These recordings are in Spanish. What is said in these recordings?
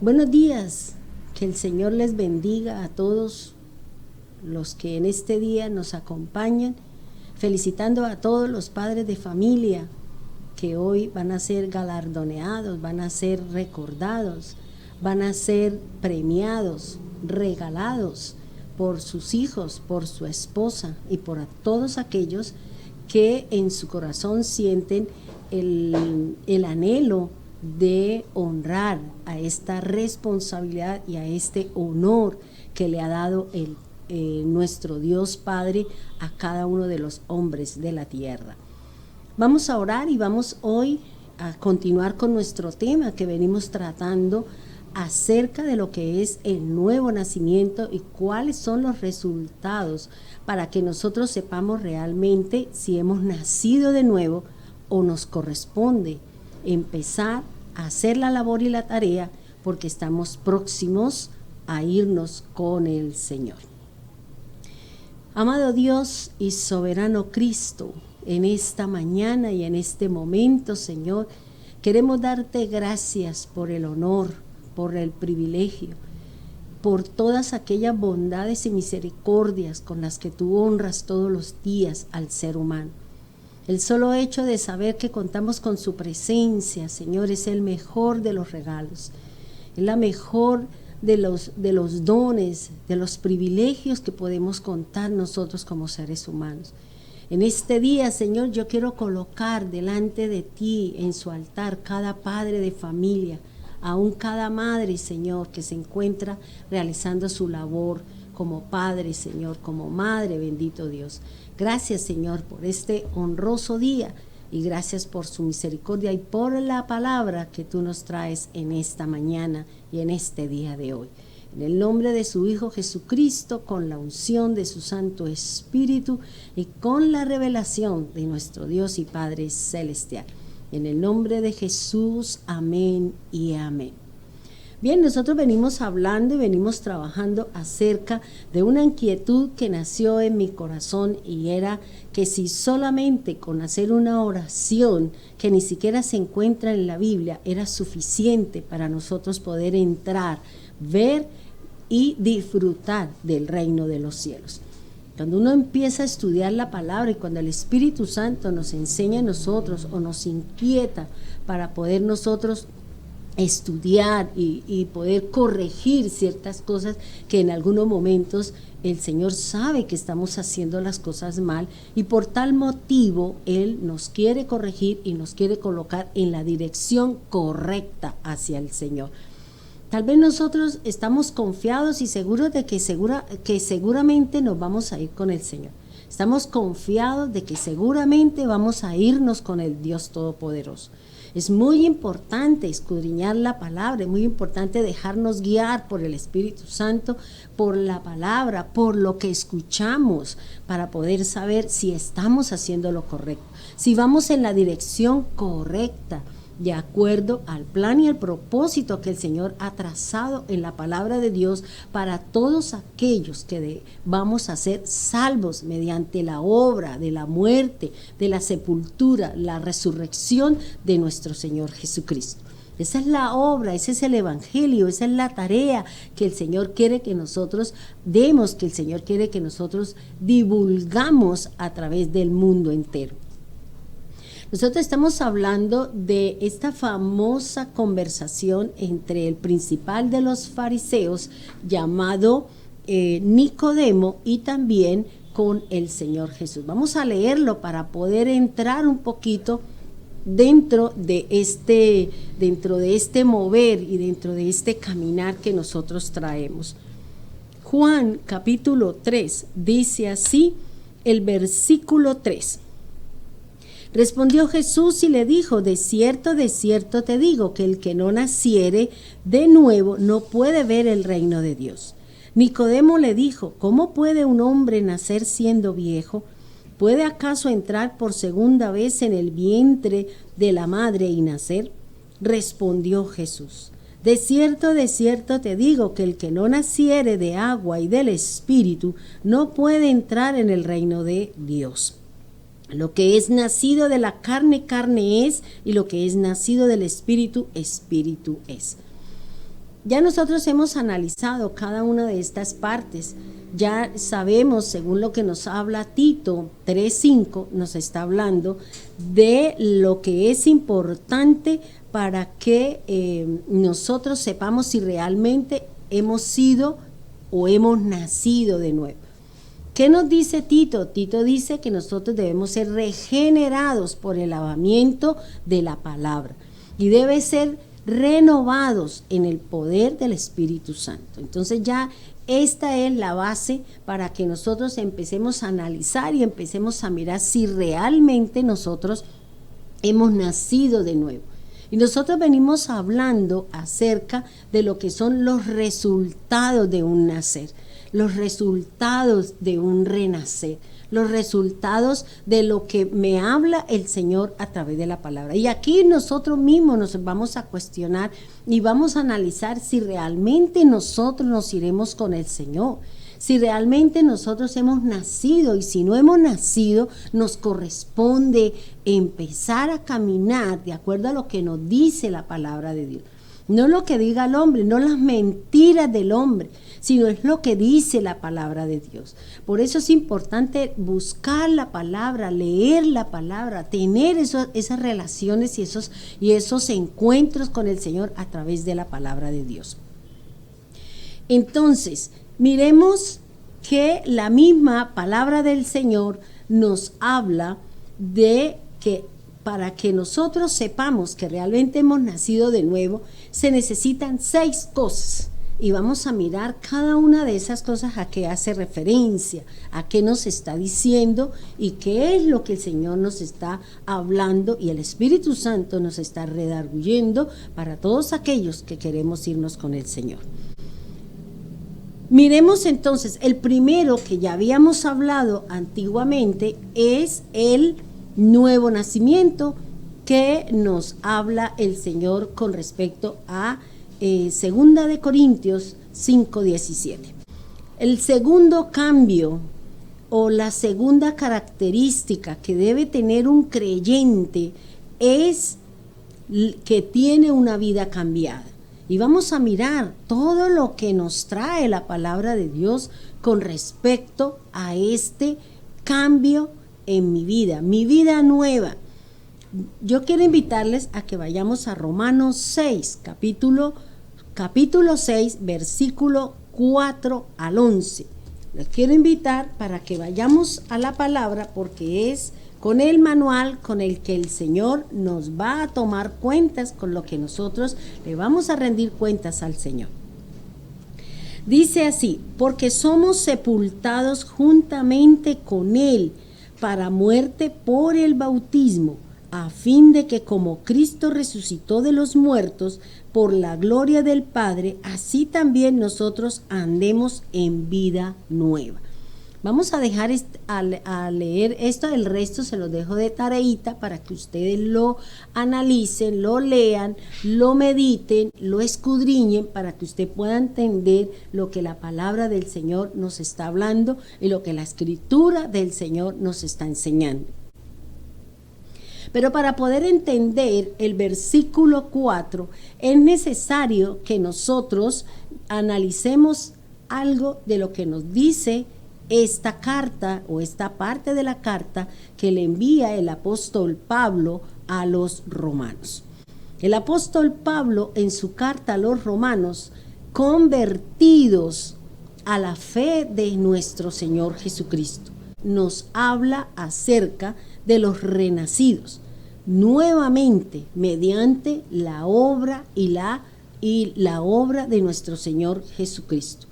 Buenos días, que el Señor les bendiga a todos los que en este día nos acompañan, felicitando a todos los padres de familia que hoy van a ser galardoneados, van a ser recordados, van a ser premiados, regalados por sus hijos, por su esposa y por todos aquellos que en su corazón sienten el anhelo de honrar a esta responsabilidad y a este honor que le ha dado nuestro Dios Padre a cada uno de los hombres de la tierra. Vamos a orar y vamos hoy a continuar con nuestro tema que venimos tratando acerca de lo que es el nuevo nacimiento y cuáles son los resultados para que nosotros sepamos realmente si hemos nacido de nuevo o nos corresponde empezar a hacer la labor y la tarea porque estamos próximos a irnos con el Señor. Amado Dios y soberano Cristo, en esta mañana y en este momento, Señor, queremos darte gracias por el honor, por el privilegio, por todas aquellas bondades y misericordias con las que tú honras todos los días al ser humano. El solo hecho de saber que contamos con su presencia, Señor, es el mejor de los regalos, es la mejor de los dones, de los privilegios que podemos contar nosotros como seres humanos. En este día, Señor, yo quiero colocar delante de ti en su altar cada padre de familia, aún cada madre, Señor, que se encuentra realizando su labor como padre, Señor, como madre, bendito Dios. Gracias, Señor, por este honroso día y gracias por su misericordia y por la palabra que tú nos traes en esta mañana y en este día de hoy. En el nombre de su Hijo Jesucristo, con la unción de su Santo Espíritu y con la revelación de nuestro Dios y Padre Celestial. En el nombre de Jesús, amén y amén. Bien, nosotros venimos hablando y venimos trabajando acerca de una inquietud que nació en mi corazón y era que si solamente con hacer una oración que ni siquiera se encuentra en la Biblia era suficiente para nosotros poder entrar, ver y disfrutar del reino de los cielos. Cuando uno empieza a estudiar la palabra y cuando el Espíritu Santo nos enseña a nosotros o nos inquieta para poder nosotros estudiar y poder corregir ciertas cosas que en algunos momentos el Señor sabe que estamos haciendo las cosas mal y por tal motivo Él nos quiere corregir y nos quiere colocar en la dirección correcta hacia el Señor. Tal vez nosotros estamos confiados y seguros de que seguramente nos vamos a ir con el Señor. Estamos confiados de que seguramente vamos a irnos con el Dios Todopoderoso. Es muy importante escudriñar la palabra, es muy importante dejarnos guiar por el Espíritu Santo, por la palabra, por lo que escuchamos, para poder saber si estamos haciendo lo correcto, si vamos en la dirección correcta, de acuerdo al plan y al propósito que el Señor ha trazado en la palabra de Dios para todos aquellos que vamos a ser salvos mediante la obra de la muerte, de la sepultura, la resurrección de nuestro Señor Jesucristo. Esa es la obra, ese es el evangelio, esa es la tarea que el Señor quiere que nosotros demos, que el Señor quiere que nosotros divulgamos a través del mundo entero. Nosotros estamos hablando de esta famosa conversación entre el principal de los fariseos llamado Nicodemo y también con el Señor Jesús. Vamos a leerlo para poder entrar un poquito dentro de este mover y dentro de este caminar que nosotros traemos. Juan capítulo 3 dice así el versículo 3. Respondió Jesús y le dijo: de cierto te digo, que el que no naciere de nuevo no puede ver el reino de Dios. Nicodemo le dijo: ¿cómo puede un hombre nacer siendo viejo? ¿Puede acaso entrar por segunda vez en el vientre de la madre y nacer? Respondió Jesús: de cierto te digo, que el que no naciere de agua y del Espíritu no puede entrar en el reino de Dios. Lo que es nacido de la carne, carne es, y lo que es nacido del Espíritu, Espíritu es. Ya nosotros hemos analizado cada una de estas partes. Ya sabemos, según lo que nos habla Tito 3:5, nos está hablando de lo que es importante para que nosotros sepamos si realmente hemos sido o hemos nacido de nuevo. ¿Qué nos dice Tito? Tito dice que nosotros debemos ser regenerados por el lavamiento de la palabra y debe ser renovados en el poder del Espíritu Santo. Entonces ya esta es la base para que nosotros empecemos a analizar y empecemos a mirar si realmente nosotros hemos nacido de nuevo. Y nosotros venimos hablando acerca de lo que son los resultados de un nacer, los resultados de un renacer, los resultados de lo que me habla el Señor a través de la palabra. Y aquí nosotros mismos nos vamos a cuestionar y vamos a analizar si realmente nosotros nos iremos con el Señor, si realmente nosotros hemos nacido, y si no hemos nacido, nos corresponde empezar a caminar de acuerdo a lo que nos dice la palabra de Dios. No lo que diga el hombre, no las mentiras del hombre, sino es lo que dice la palabra de Dios. Por eso es importante buscar la palabra, leer la palabra, tener esas relaciones y esos encuentros con el Señor a través de la palabra de Dios. Entonces, miremos que la misma palabra del Señor nos habla de que para que nosotros sepamos que realmente hemos nacido de nuevo, se necesitan 6 cosas. Y vamos a mirar cada una de esas cosas a qué hace referencia, a qué nos está diciendo y qué es lo que el Señor nos está hablando y el Espíritu Santo nos está redarguyendo para todos aquellos que queremos irnos con el Señor. Miremos entonces, el primero que ya habíamos hablado antiguamente es el nuevo nacimiento que nos habla el Señor con respecto a Segunda de Corintios 5:17. El segundo cambio o la segunda característica que debe tener un creyente es que tiene una vida cambiada. Y vamos a mirar todo lo que nos trae la palabra de Dios con respecto a este cambio en mi vida nueva. Yo quiero invitarles a que vayamos a Romanos 6, capítulo 6, versículo 4 al 11. Les quiero invitar para que vayamos a la palabra porque es con el manual con el que el Señor nos va a tomar cuentas, con lo que nosotros le vamos a rendir cuentas al Señor. Dice así: porque somos sepultados juntamente con Él para muerte por el bautismo, a fin de que como Cristo resucitó de los muertos por la gloria del Padre, así también nosotros andemos en vida nueva. Vamos a dejar a leer esto, el resto se lo dejo de tareita para que ustedes lo analicen, lo lean, lo mediten, lo escudriñen, para que usted pueda entender lo que la palabra del Señor nos está hablando y lo que la escritura del Señor nos está enseñando. Pero para poder entender el versículo 4, es necesario que nosotros analicemos algo de lo que nos dice esta carta o esta parte de la carta que le envía el apóstol Pablo a los romanos. El apóstol Pablo, en su carta a los romanos, convertidos a la fe de nuestro Señor Jesucristo, nos habla acerca de los renacidos nuevamente mediante la obra y la obra de nuestro Señor Jesucristo,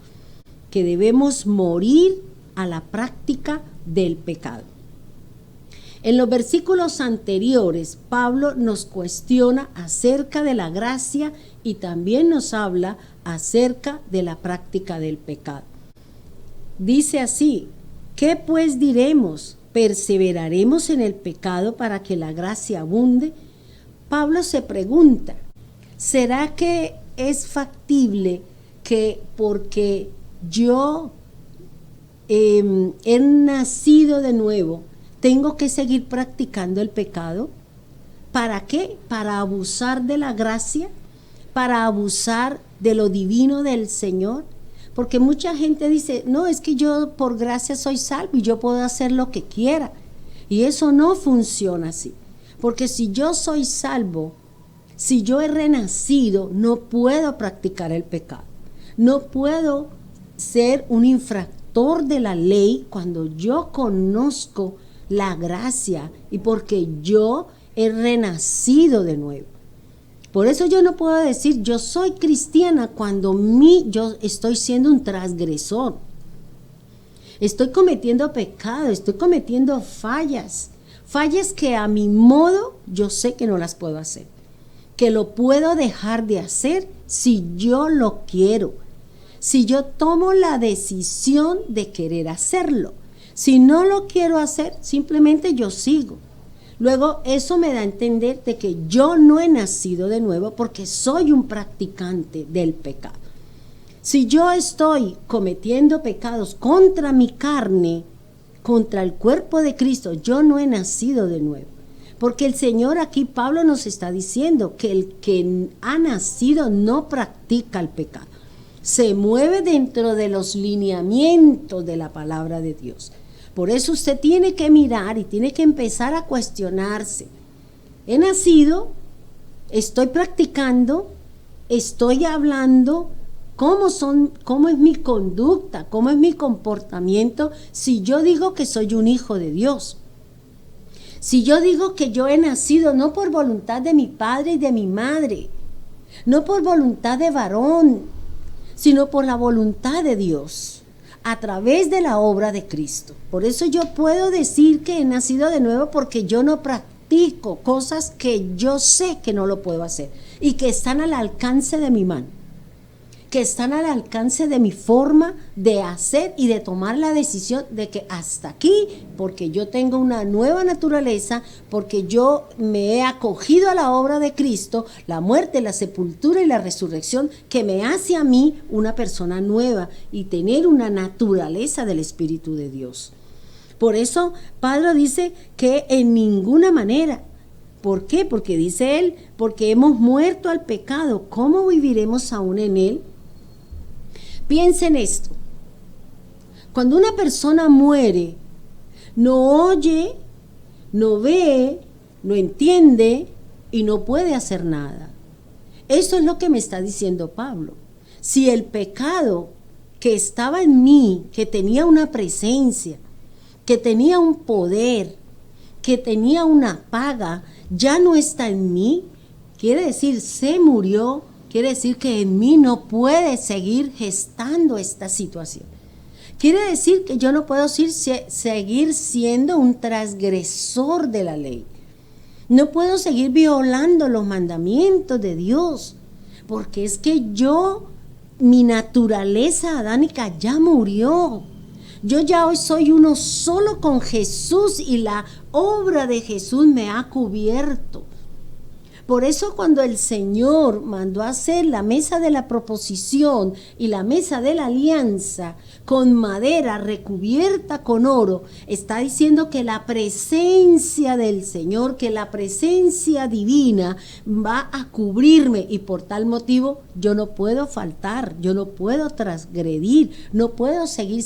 que debemos morir a la práctica del pecado. En los versículos anteriores, Pablo nos cuestiona acerca de la gracia y también nos habla acerca de la práctica del pecado. Dice así: ¿qué pues diremos? ¿Perseveraremos en el pecado para que la gracia abunde? Pablo se pregunta: ¿será que es factible que porque yo he nacido de nuevo, tengo que seguir practicando el pecado? ¿Para qué? ¿Para abusar de la gracia? para abusar de lo divino del Señor? Porque mucha gente dice, no, es que yo por gracia soy salvo y yo puedo hacer lo que quiera. Y eso no funciona así. Porque si yo soy salvo, si yo he renacido, no puedo practicar el pecado. No puedo ser un infractor de la ley cuando yo conozco la gracia y porque yo he renacido de nuevo. Por eso yo no puedo decir yo soy cristiana cuando yo estoy siendo un transgresor. Estoy cometiendo pecado, estoy cometiendo fallas que a mi modo yo sé que no las puedo hacer, que lo puedo dejar de hacer si yo lo quiero, si yo tomo la decisión de querer hacerlo. Si no lo quiero hacer, simplemente yo sigo. Luego eso me da a entender de que yo no he nacido de nuevo porque soy un practicante del pecado. Si yo estoy cometiendo pecados contra mi carne, contra el cuerpo de Cristo, yo no he nacido de nuevo. Porque el Señor aquí, Pablo nos está diciendo que el que ha nacido no practica el pecado. Se mueve dentro de los lineamientos de la palabra de Dios. Por eso usted tiene que mirar y tiene que empezar a cuestionarse. He nacido, estoy practicando, estoy hablando, ¿cómo es mi conducta? ¿Cómo es mi comportamiento? Si yo digo que soy un hijo de Dios. Si yo digo que yo he nacido no por voluntad de mi padre y de mi madre, no por voluntad de varón, sino por la voluntad de Dios, a través de la obra de Cristo. Por eso yo puedo decir que he nacido de nuevo porque yo no practico cosas que yo sé que no lo puedo hacer y que están al alcance de mi mano, que están al alcance de mi forma de hacer y de tomar la decisión de que hasta aquí, porque yo tengo una nueva naturaleza, porque yo me he acogido a la obra de Cristo, la muerte, la sepultura y la resurrección, que me hace a mí una persona nueva y tener una naturaleza del Espíritu de Dios. Por eso Pablo dice que en ninguna manera. ¿Por qué? Porque dice él, porque hemos muerto al pecado, ¿cómo viviremos aún en él? Piensen esto, cuando una persona muere, no oye, no ve, no entiende y no puede hacer nada. Eso es lo que me está diciendo Pablo. Si el pecado que estaba en mí, que tenía una presencia, que tenía un poder, que tenía una paga, ya no está en mí, quiere decir, se murió. Quiere decir que en mí no puede seguir gestando esta situación. Quiere decir que yo no puedo seguir siendo un transgresor de la ley. No puedo seguir violando los mandamientos de Dios. Porque es que mi naturaleza adánica ya murió. Yo ya hoy soy uno solo con Jesús y la obra de Jesús me ha cubierto. Por eso cuando el Señor mandó a hacer la mesa de la proposición y la mesa de la alianza con madera recubierta con oro, está diciendo que la presencia del Señor, que la presencia divina va a cubrirme y por tal motivo yo no puedo faltar, yo no puedo transgredir, no puedo seguir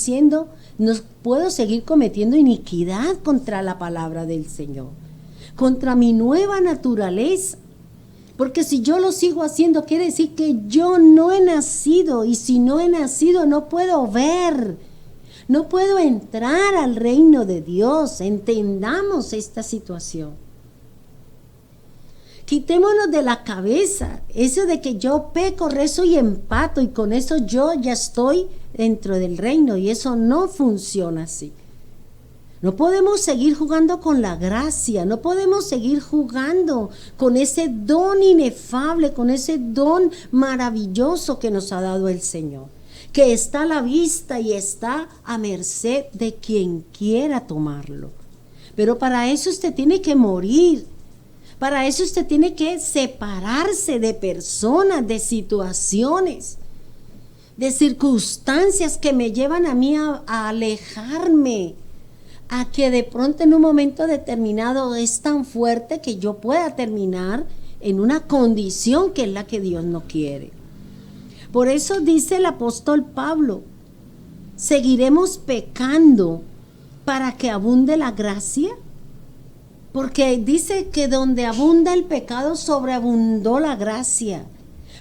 cometiendo iniquidad contra la palabra del Señor, contra mi nueva naturaleza. Porque si yo lo sigo haciendo, quiere decir que yo no he nacido. Y si no he nacido, no puedo ver. No puedo entrar al reino de Dios. Entendamos esta situación. Quitémonos de la cabeza eso de que yo peco, rezo y empato. Y con eso yo ya estoy dentro del reino. Y eso no funciona así. No podemos seguir jugando con la gracia, no podemos seguir jugando con ese don inefable, con ese don maravilloso que nos ha dado el Señor, que está a la vista y está a merced de quien quiera tomarlo. Pero para eso usted tiene que morir, para eso usted tiene que separarse de personas, de situaciones, de circunstancias que me llevan a mí a alejarme, a que de pronto en un momento determinado es tan fuerte que yo pueda terminar en una condición que es la que Dios no quiere. Por eso dice el apóstol Pablo, ¿seguiremos pecando para que abunde la gracia? Porque dice que donde abunda el pecado, sobreabundó la gracia.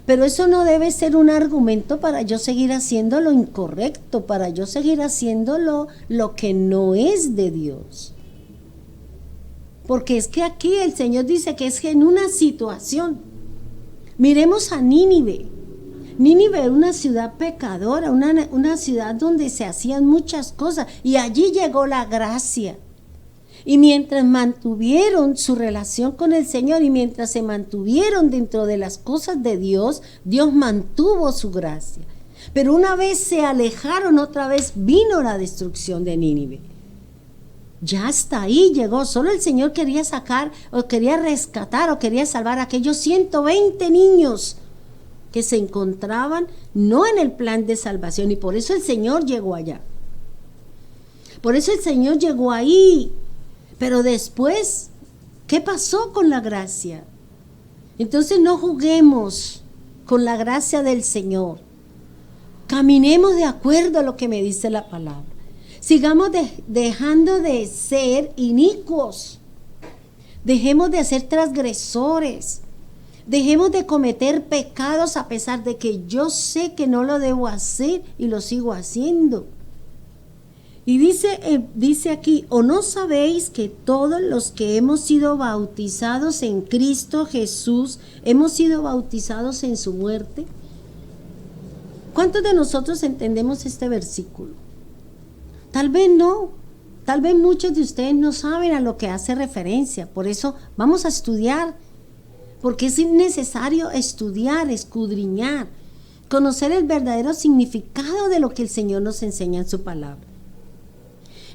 Pero eso no debe ser un argumento para yo seguir haciendo lo incorrecto, para yo seguir haciendo lo que no es de Dios. Porque es que aquí el Señor dice que es en una situación. Miremos a Nínive. Nínive era una ciudad pecadora, una ciudad donde se hacían muchas cosas, y allí llegó la gracia. Y mientras mantuvieron su relación con el Señor y mientras se mantuvieron dentro de las cosas de Dios, Dios mantuvo su gracia. Pero una vez se alejaron, otra vez vino la destrucción de Nínive. Ya hasta ahí llegó. Solo el Señor quería sacar o quería rescatar o quería salvar a aquellos 120 niños que se encontraban no en el plan de salvación, y por eso el Señor llegó allá. Por eso el Señor llegó ahí. Pero después, ¿qué pasó con la gracia? Entonces no juguemos con la gracia del Señor. Caminemos de acuerdo a lo que me dice la palabra. Sigamos dejando de ser inicuos. Dejemos de ser transgresores. Dejemos de cometer pecados a pesar de que yo sé que no lo debo hacer y lo sigo haciendo. Y dice aquí, ¿o no sabéis que todos los que hemos sido bautizados en Cristo Jesús, hemos sido bautizados en su muerte? ¿Cuántos de nosotros entendemos este versículo? Tal vez no, tal vez muchos de ustedes no saben a lo que hace referencia. Por eso vamos a estudiar, porque es necesario estudiar, escudriñar, conocer el verdadero significado de lo que el Señor nos enseña en su palabra.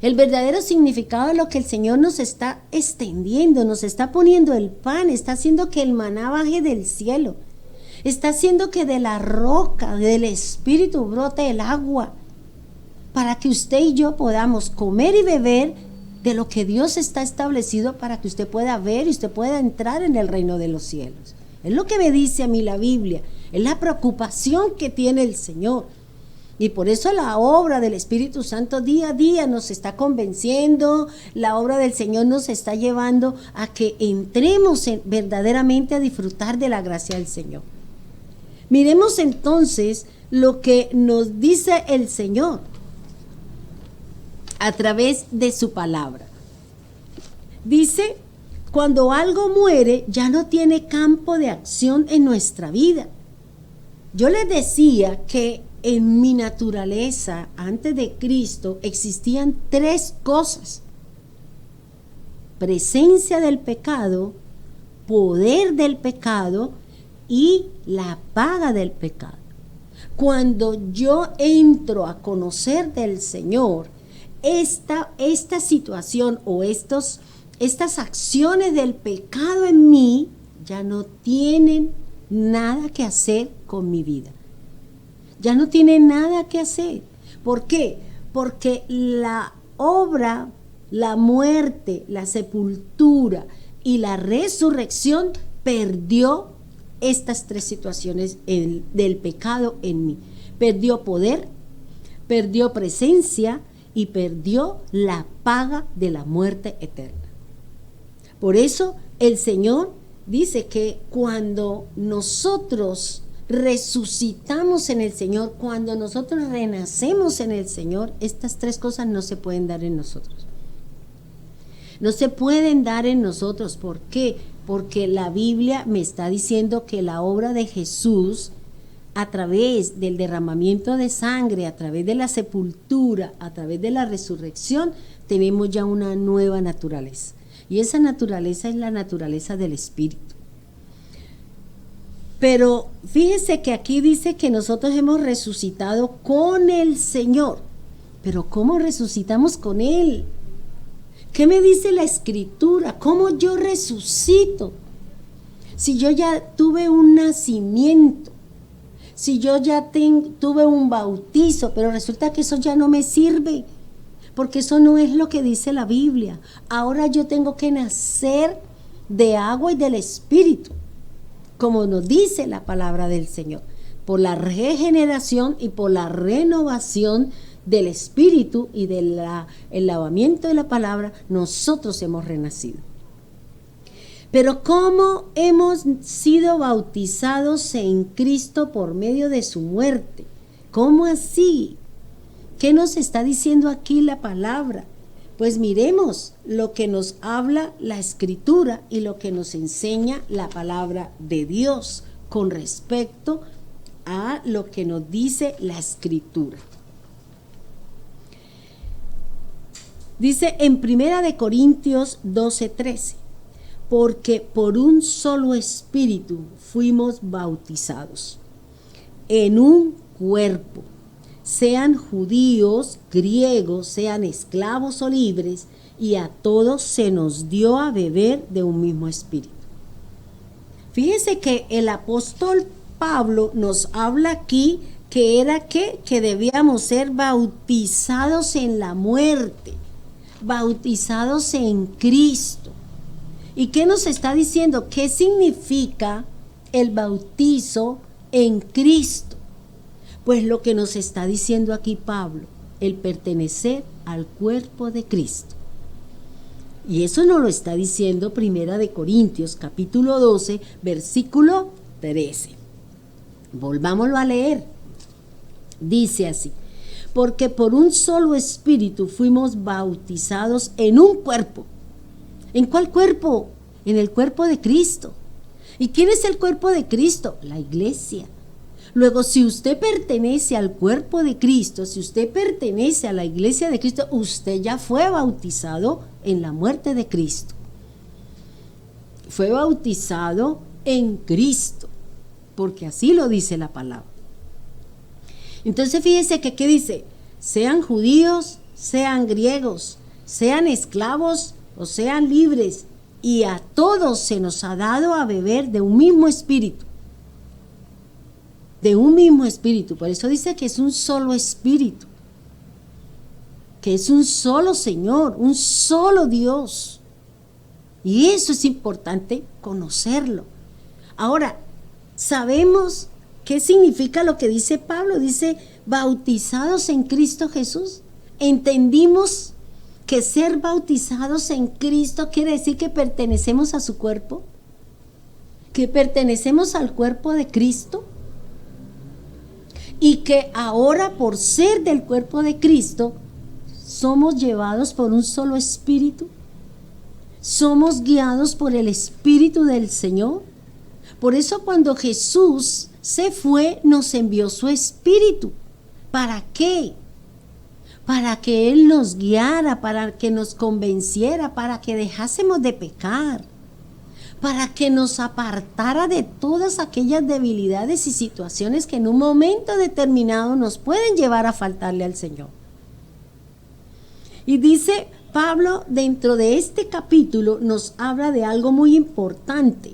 El verdadero significado de lo que el Señor nos está extendiendo, nos está poniendo el pan, está haciendo que el maná baje del cielo, está haciendo que de la roca, del Espíritu brote el agua, para que usted y yo podamos comer y beber de lo que Dios está establecido para que usted pueda ver y usted pueda entrar en el reino de los cielos. Es lo que me dice a mí la Biblia, es la preocupación que tiene el Señor. Y por eso la obra del Espíritu Santo día a día nos está convenciendo, la obra del Señor nos está llevando a que entremos verdaderamente a disfrutar de la gracia del Señor. Miremos entonces lo que nos dice el Señor a través de su palabra. Dice, cuando algo muere, ya no tiene campo de acción en nuestra vida. Yo les decía que en mi naturaleza, antes de Cristo, existían 3 cosas: presencia del pecado, poder del pecado y la paga del pecado. Cuando yo entro a conocer del Señor, esta situación o estas acciones del pecado en mí ya no tienen nada que hacer con mi vida. Ya no tiene nada que hacer. ¿Por qué? Porque la obra, la muerte, la sepultura y la resurrección perdió estas 3 situaciones del pecado en mí. Perdió poder, perdió presencia y perdió la paga de la muerte eterna. Por eso el Señor dice que cuando nosotros resucitamos en el Señor, cuando nosotros renacemos en el Señor, estas 3 cosas no se pueden dar en nosotros. No se pueden dar en nosotros. ¿Por qué? Porque la Biblia me está diciendo que la obra de Jesús, a través del derramamiento de sangre, a través de la sepultura, a través de la resurrección, tenemos ya una nueva naturaleza. Y esa naturaleza es la naturaleza del Espíritu. Pero fíjese que aquí dice que nosotros hemos resucitado con el Señor. Pero ¿cómo resucitamos con Él? ¿Qué me dice la Escritura? ¿Cómo yo resucito? Si yo ya tuve un nacimiento, si yo ya tuve un bautizo, pero resulta que eso ya no me sirve, porque eso no es lo que dice la Biblia. Ahora yo tengo que nacer de agua y del Espíritu. como nos dice la palabra del Señor, por la regeneración y por la renovación del Espíritu y del lavamiento de la palabra, nosotros hemos renacido. Pero ¿cómo hemos sido bautizados en Cristo por medio de su muerte? ¿Cómo así? ¿Qué nos está diciendo aquí la palabra? Pues miremos lo que nos habla la Escritura y lo que nos enseña la palabra de Dios con respecto a lo que nos dice la Escritura. Dice en 1 Corintios 12:13, porque por un solo espíritu fuimos bautizados en un cuerpo, sean judíos, griegos, sean esclavos o libres, y a todos se nos dio a beber de un mismo espíritu. Fíjese que el apóstol Pablo nos habla aquí que era que debíamos ser bautizados en la muerte, bautizados en Cristo. ¿Y qué nos está diciendo? ¿Qué significa el bautizo en Cristo? Pues lo que nos está diciendo aquí Pablo, el pertenecer al cuerpo de Cristo. Y eso nos lo está diciendo 1 Corintios capítulo 12, versículo 13. Volvámoslo a leer. Dice así: porque por un solo espíritu fuimos bautizados en un cuerpo. ¿En cuál cuerpo? En el cuerpo de Cristo. ¿Y quién es el cuerpo de Cristo? La iglesia. Luego, si usted pertenece al cuerpo de Cristo, si usted pertenece a la iglesia de Cristo, usted ya fue bautizado en la muerte de Cristo. Fue bautizado en Cristo, porque así lo dice la palabra. Entonces fíjese que ¿qué dice? Sean judíos, sean griegos, sean esclavos o sean libres, y a todos se nos ha dado a beber de un mismo espíritu. De un mismo espíritu. Por eso dice que es un solo espíritu, que es un solo Señor, un solo Dios. Y eso es importante conocerlo. Ahora, sabemos qué significa lo que dice Pablo. Dice, bautizados en Cristo Jesús. Entendimos que ser bautizados en Cristo quiere decir que pertenecemos a su cuerpo, que pertenecemos al cuerpo de Cristo, y que ahora, por ser del cuerpo de Cristo, somos llevados por un solo espíritu, somos guiados por el Espíritu del Señor. Por eso cuando Jesús se fue, nos envió su Espíritu. ¿Para qué? Para que Él nos guiara, para que nos convenciera, para que dejásemos de pecar, para que nos apartara de todas aquellas debilidades y situaciones que en un momento determinado nos pueden llevar a faltarle al Señor. Y dice Pablo, dentro de este capítulo nos habla de algo muy importante.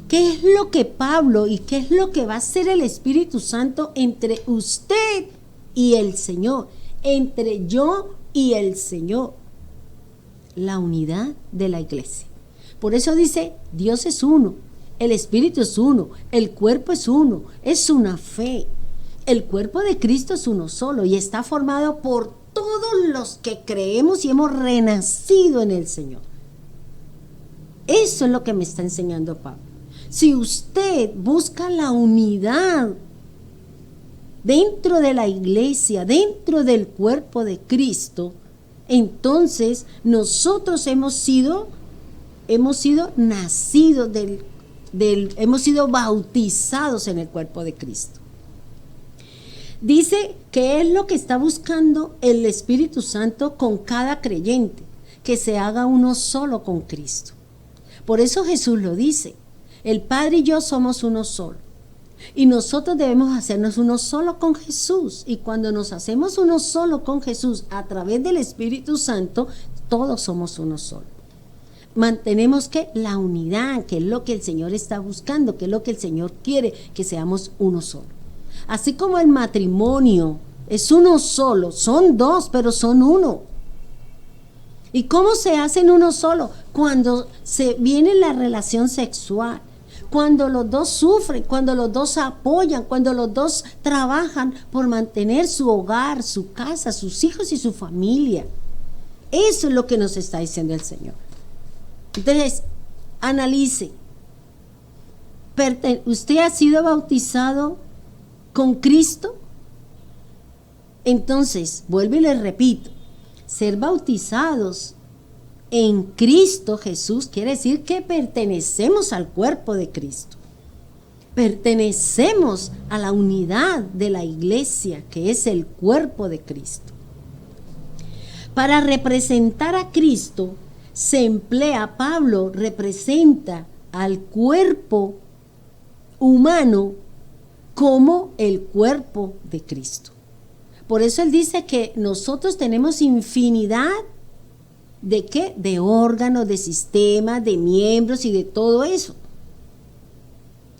¿Qué es lo que Pablo y qué es lo que va a hacer el Espíritu Santo entre usted y el Señor? Entre yo y el Señor. La unidad de la iglesia. Por eso dice, Dios es uno, el Espíritu es uno, el cuerpo es uno, es una fe. El cuerpo de Cristo es uno solo y está formado por todos los que creemos y hemos renacido en el Señor. Eso es lo que me está enseñando Pablo. Si usted busca la unidad dentro de la iglesia, dentro del cuerpo de Cristo, entonces nosotros hemos sido nacidos hemos sido bautizados en el cuerpo de Cristo. Dice que es lo que está buscando el Espíritu Santo con cada creyente, que se haga uno solo con Cristo. Por eso Jesús lo dice, el Padre y yo somos uno solo. Y nosotros debemos hacernos uno solo con Jesús. Y cuando nos hacemos uno solo con Jesús a través del Espíritu Santo, todos somos uno solo. Mantenemos que la unidad, que es lo que el Señor está buscando, que es lo que el Señor quiere, que seamos uno solo. Así como el matrimonio es uno solo, son dos, pero son uno. ¿Y cómo se hacen uno solo? Cuando se viene la relación sexual, Cuando los dos sufren, cuando los dos apoyan, cuando los dos trabajan por mantener su hogar, su casa, sus hijos y su familia. Eso es lo que nos está diciendo el Señor. Entonces, analice. ¿Usted ha sido bautizado con Cristo? Entonces, vuelvo y les repito, ser bautizados en Cristo Jesús quiere decir que pertenecemos al cuerpo de Cristo. Pertenecemos a la unidad de la iglesia, que es el cuerpo de Cristo. Para representar a Cristo se emplea, Pablo representa al cuerpo humano como el cuerpo de Cristo. Por eso él dice que nosotros tenemos infinidad ¿de qué? De órganos, de sistemas, de miembros y de todo eso.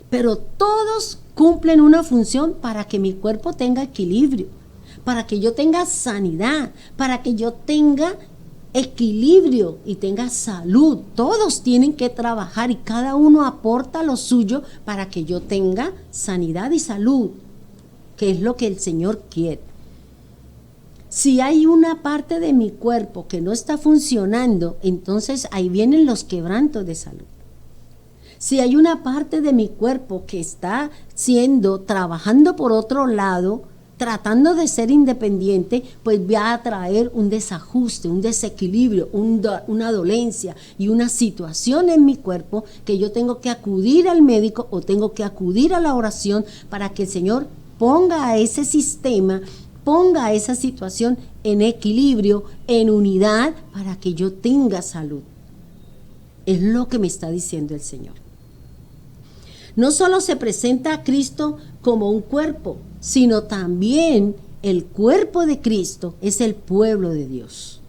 Pero todos cumplen una función para que mi cuerpo tenga equilibrio, para que yo tenga sanidad, para que yo tenga equilibrio y tenga salud. Todos tienen que trabajar y cada uno aporta lo suyo para que yo tenga sanidad y salud, que es lo que el Señor quiere. Si hay una parte de mi cuerpo que no está funcionando, entonces ahí vienen los quebrantos de salud. Si hay una parte de mi cuerpo que está trabajando por otro lado, tratando de ser independiente, pues va a traer un desajuste, un desequilibrio, una dolencia y una situación en mi cuerpo que yo tengo que acudir al médico o tengo que acudir a la oración para que el Señor ponga a ese sistema, ponga a esa situación en equilibrio, en unidad, para que yo tenga salud. Es lo que me está diciendo el Señor. No solo se presenta a Cristo como un cuerpo, sino también el cuerpo de Cristo es el pueblo de Dios.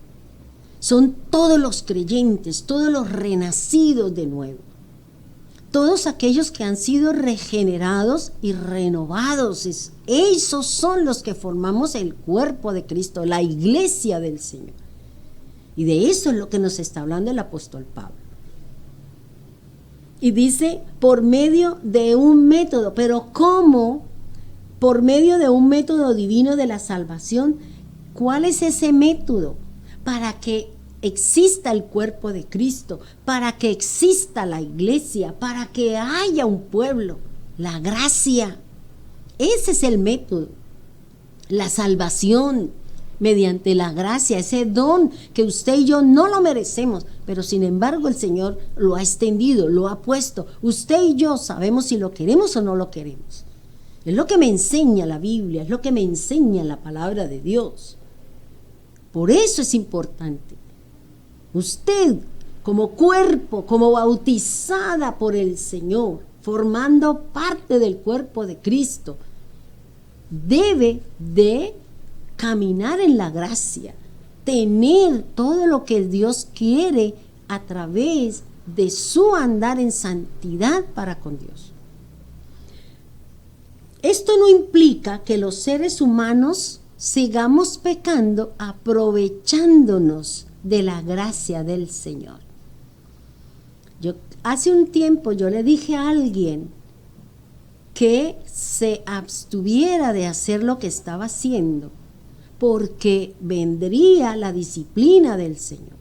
Son todos los creyentes, todos los renacidos de nuevo. Todos aquellos que han sido regenerados y renovados, esos son los que formamos el cuerpo de Cristo, la iglesia del Señor. Y de eso es lo que nos está hablando el apóstol Pablo. Y dice, por medio de un método, pero ¿cómo? Por medio de un método divino de la salvación. ¿Cuál es ese método? Para que exista el cuerpo de Cristo, para que exista la iglesia, para que haya un pueblo, la gracia. Ese es el método, la salvación mediante la gracia, ese don que usted y yo no lo merecemos, pero sin embargo el Señor lo ha extendido, lo ha puesto. Usted y yo sabemos si lo queremos o no lo queremos. Es lo que me enseña la Biblia, es lo que me enseña la palabra de Dios. Por eso es importante. Usted, como cuerpo, como bautizada por el Señor, formando parte del cuerpo de Cristo, debe de caminar en la gracia, tener todo lo que Dios quiere a través de su andar en santidad para con Dios. Esto no implica que los seres humanos sigamos pecando aprovechándonos de la gracia del Señor. Hace un tiempo yo le dije a alguien que se abstuviera de hacer lo que estaba haciendo, porque vendría la disciplina del Señor.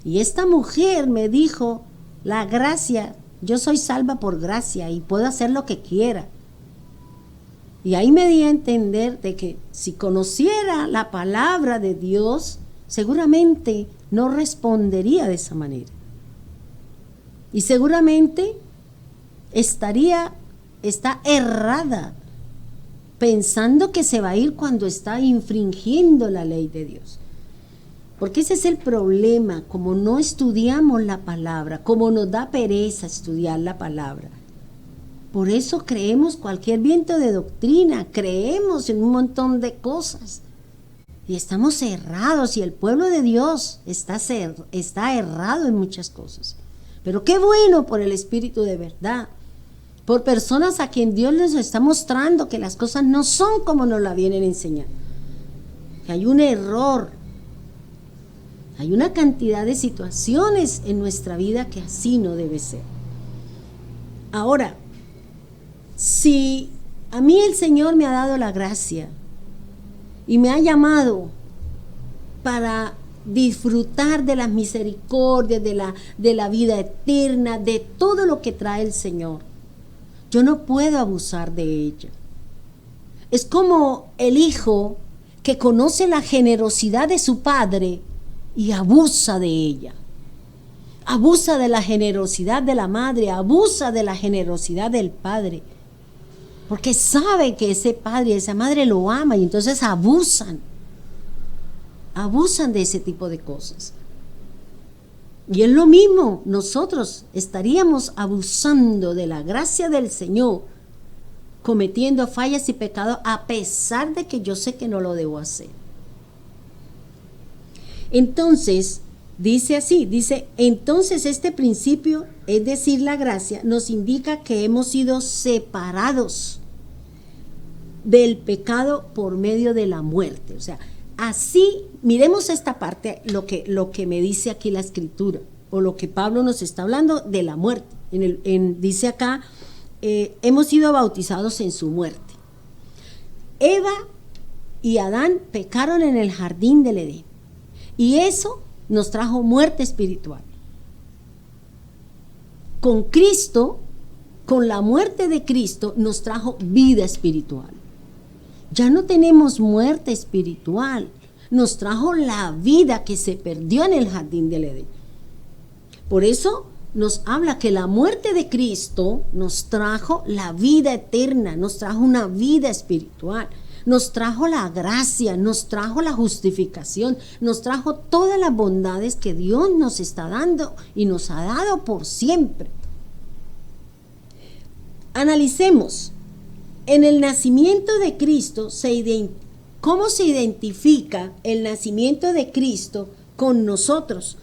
Y esta mujer me dijo, la gracia, yo soy salva por gracia y puedo hacer lo que quiera. Y ahí me di a entender de que si conociera la palabra de Dios, seguramente no respondería de esa manera. Y seguramente está errada, pensando que se va a ir cuando está infringiendo la ley de Dios. Porque ese es el problema, como no estudiamos la palabra, como nos da pereza estudiar la palabra. Por eso creemos cualquier viento de doctrina, creemos en un montón de cosas. Y estamos cerrados y el pueblo de Dios está errado en muchas cosas. Pero qué bueno por el Espíritu de verdad, por personas a quien Dios les está mostrando que las cosas no son como nos la vienen enseñando. Que hay un error, hay una cantidad de situaciones en nuestra vida que así no debe ser. Ahora, si a mí el Señor me ha dado la gracia y me ha llamado para disfrutar de las misericordias, de la vida eterna, de todo lo que trae el Señor, yo no puedo abusar de ella. Es como el hijo que conoce la generosidad de su padre y abusa de ella. Abusa de la generosidad de la madre, abusa de la generosidad del padre. Porque sabe que ese padre y esa madre lo ama y entonces abusan. Abusan de ese tipo de cosas. Y es lo mismo, nosotros estaríamos abusando de la gracia del Señor, cometiendo fallas y pecados a pesar de que yo sé que no lo debo hacer. Entonces, dice así, entonces este principio, es decir, la gracia, nos indica que hemos sido separados del pecado por medio de la muerte. O sea, así, miremos esta parte, lo que me dice aquí la Escritura, o lo que Pablo nos está hablando de la muerte. Dice acá, hemos sido bautizados en su muerte. Eva y Adán pecaron en el jardín del Edén, y eso nos trajo muerte espiritual. Con Cristo, con la muerte de Cristo, nos trajo vida espiritual. Ya no tenemos muerte espiritual, nos trajo la vida que se perdió en el jardín del Edén. Por eso nos habla que la muerte de Cristo nos trajo la vida eterna, nos trajo una vida espiritual, nos trajo la gracia, nos trajo la justificación, nos trajo todas las bondades que Dios nos está dando y nos ha dado por siempre. Analicemos. En el nacimiento de Cristo, ¿cómo se identifica el nacimiento de Cristo con nosotros?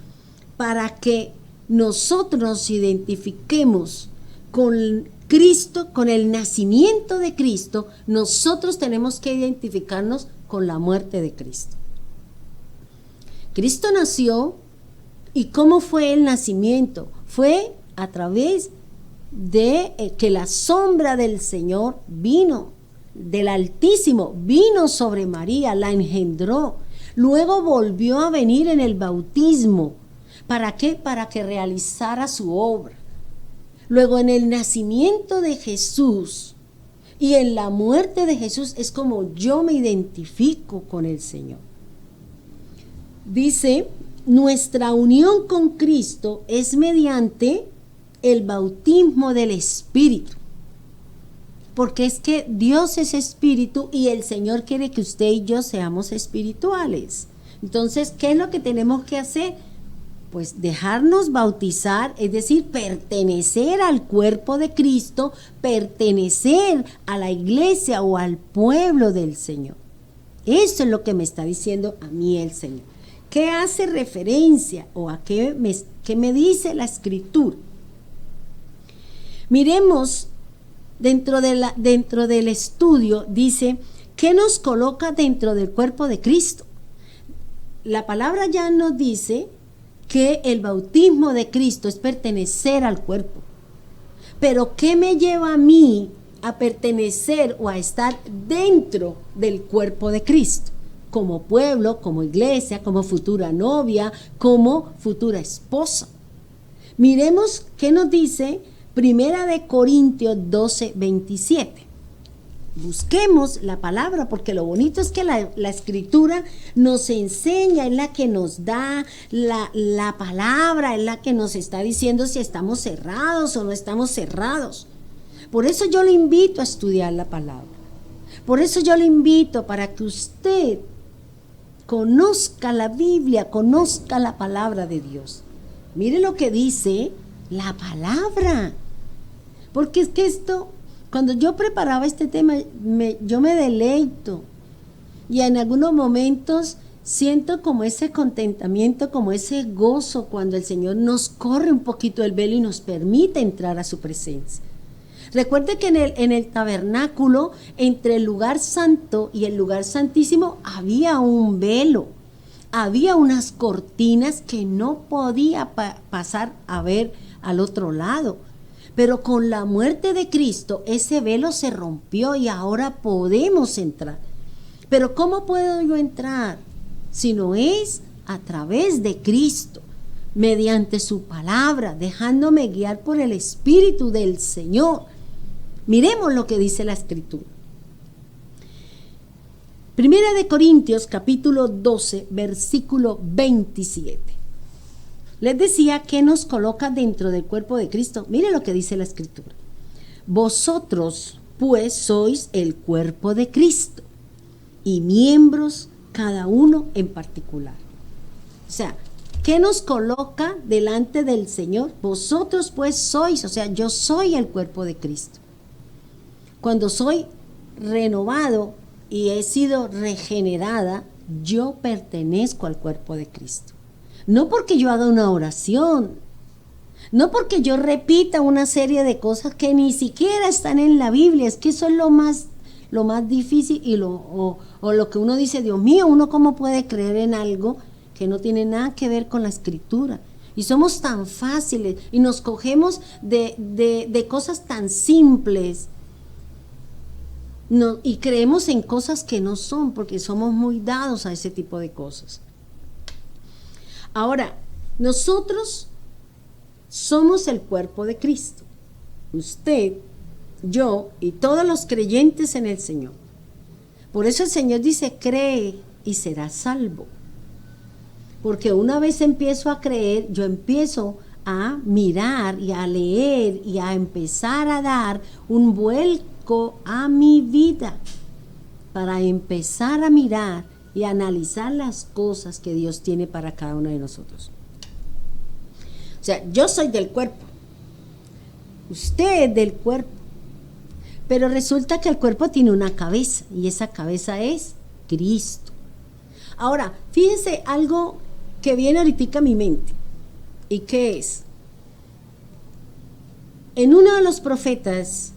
Para que nosotros nos identifiquemos con Cristo, con el nacimiento de Cristo, nosotros tenemos que identificarnos con la muerte de Cristo. Cristo nació, ¿y cómo fue el nacimiento? Fue a través de que la sombra del Señor vino, del Altísimo, vino sobre María, la engendró. Luego volvió a venir en el bautismo. ¿Para qué? Para que realizara su obra. Luego en el nacimiento de Jesús y en la muerte de Jesús es como yo me identifico con el Señor. Dice, nuestra unión con Cristo es mediante el bautismo del Espíritu. Porque es que Dios es espíritu y el Señor quiere que usted y yo seamos espirituales. Entonces, ¿qué es lo que tenemos que hacer? Pues dejarnos bautizar, es decir, pertenecer al cuerpo de Cristo, pertenecer a la iglesia o al pueblo del Señor. Eso es lo que me está diciendo a mí el Señor. ¿Qué hace referencia o a qué me dice la Escritura? Miremos dentro del estudio, dice, ¿qué nos coloca dentro del cuerpo de Cristo? La palabra ya nos dice que el bautismo de Cristo es pertenecer al cuerpo. Pero ¿qué me lleva a mí a pertenecer o a estar dentro del cuerpo de Cristo? Como pueblo, como iglesia, como futura novia, como futura esposa. Miremos qué nos dice Primera de Corintios 12:27. Busquemos la palabra, porque lo bonito es que la Escritura nos enseña, es la que nos da la palabra, es la que nos está diciendo si estamos cerrados o no estamos cerrados. Por eso yo le invito a estudiar la palabra. Por eso yo le invito para que usted conozca la Biblia, conozca la palabra de Dios. Mire lo que dice la palabra. Porque es que esto, cuando yo preparaba este tema, yo me deleito. Y en algunos momentos siento como ese contentamiento, como ese gozo cuando el Señor nos corre un poquito el velo y nos permite entrar a su presencia. Recuerde que en el tabernáculo, entre el lugar santo y el lugar santísimo, había un velo. Había unas cortinas que no podía pasar a ver al otro lado. Pero con la muerte de Cristo, ese velo se rompió y ahora podemos entrar. Pero ¿cómo puedo yo entrar? Si no es a través de Cristo, mediante su palabra, dejándome guiar por el Espíritu del Señor. Miremos lo que dice la Escritura. Primera de Corintios, capítulo 12, versículo 27. Les decía que nos coloca dentro del cuerpo de Cristo. Mire lo que dice la Escritura. Vosotros, pues, sois el cuerpo de Cristo y miembros cada uno en particular. O sea, ¿qué nos coloca delante del Señor? Vosotros, pues, sois, o sea, yo soy el cuerpo de Cristo. Cuando soy renovado y he sido regenerada, yo pertenezco al cuerpo de Cristo. No porque yo haga una oración, no porque yo repita una serie de cosas que ni siquiera están en la Biblia. Es que eso es lo más difícil y lo que uno dice, Dios mío, uno cómo puede creer en algo que no tiene nada que ver con la Escritura. Y somos tan fáciles y nos cogemos de cosas tan simples. No, y creemos en cosas que no son, porque somos muy dados a ese tipo de cosas. Ahora, nosotros somos el cuerpo de Cristo. Usted, yo y todos los creyentes en el Señor. Por eso el Señor dice, cree y serás salvo. Porque una vez empiezo a creer, yo empiezo a mirar y a leer y a empezar a dar un vuelco a mi vida para empezar a mirar y analizar las cosas que Dios tiene para cada uno de nosotros. O sea, yo soy del cuerpo, usted es del cuerpo, pero resulta que el cuerpo tiene una cabeza y esa cabeza es Cristo. Ahora, fíjense algo que viene ahorita a mi mente. ¿Y qué es? En uno de los profetas,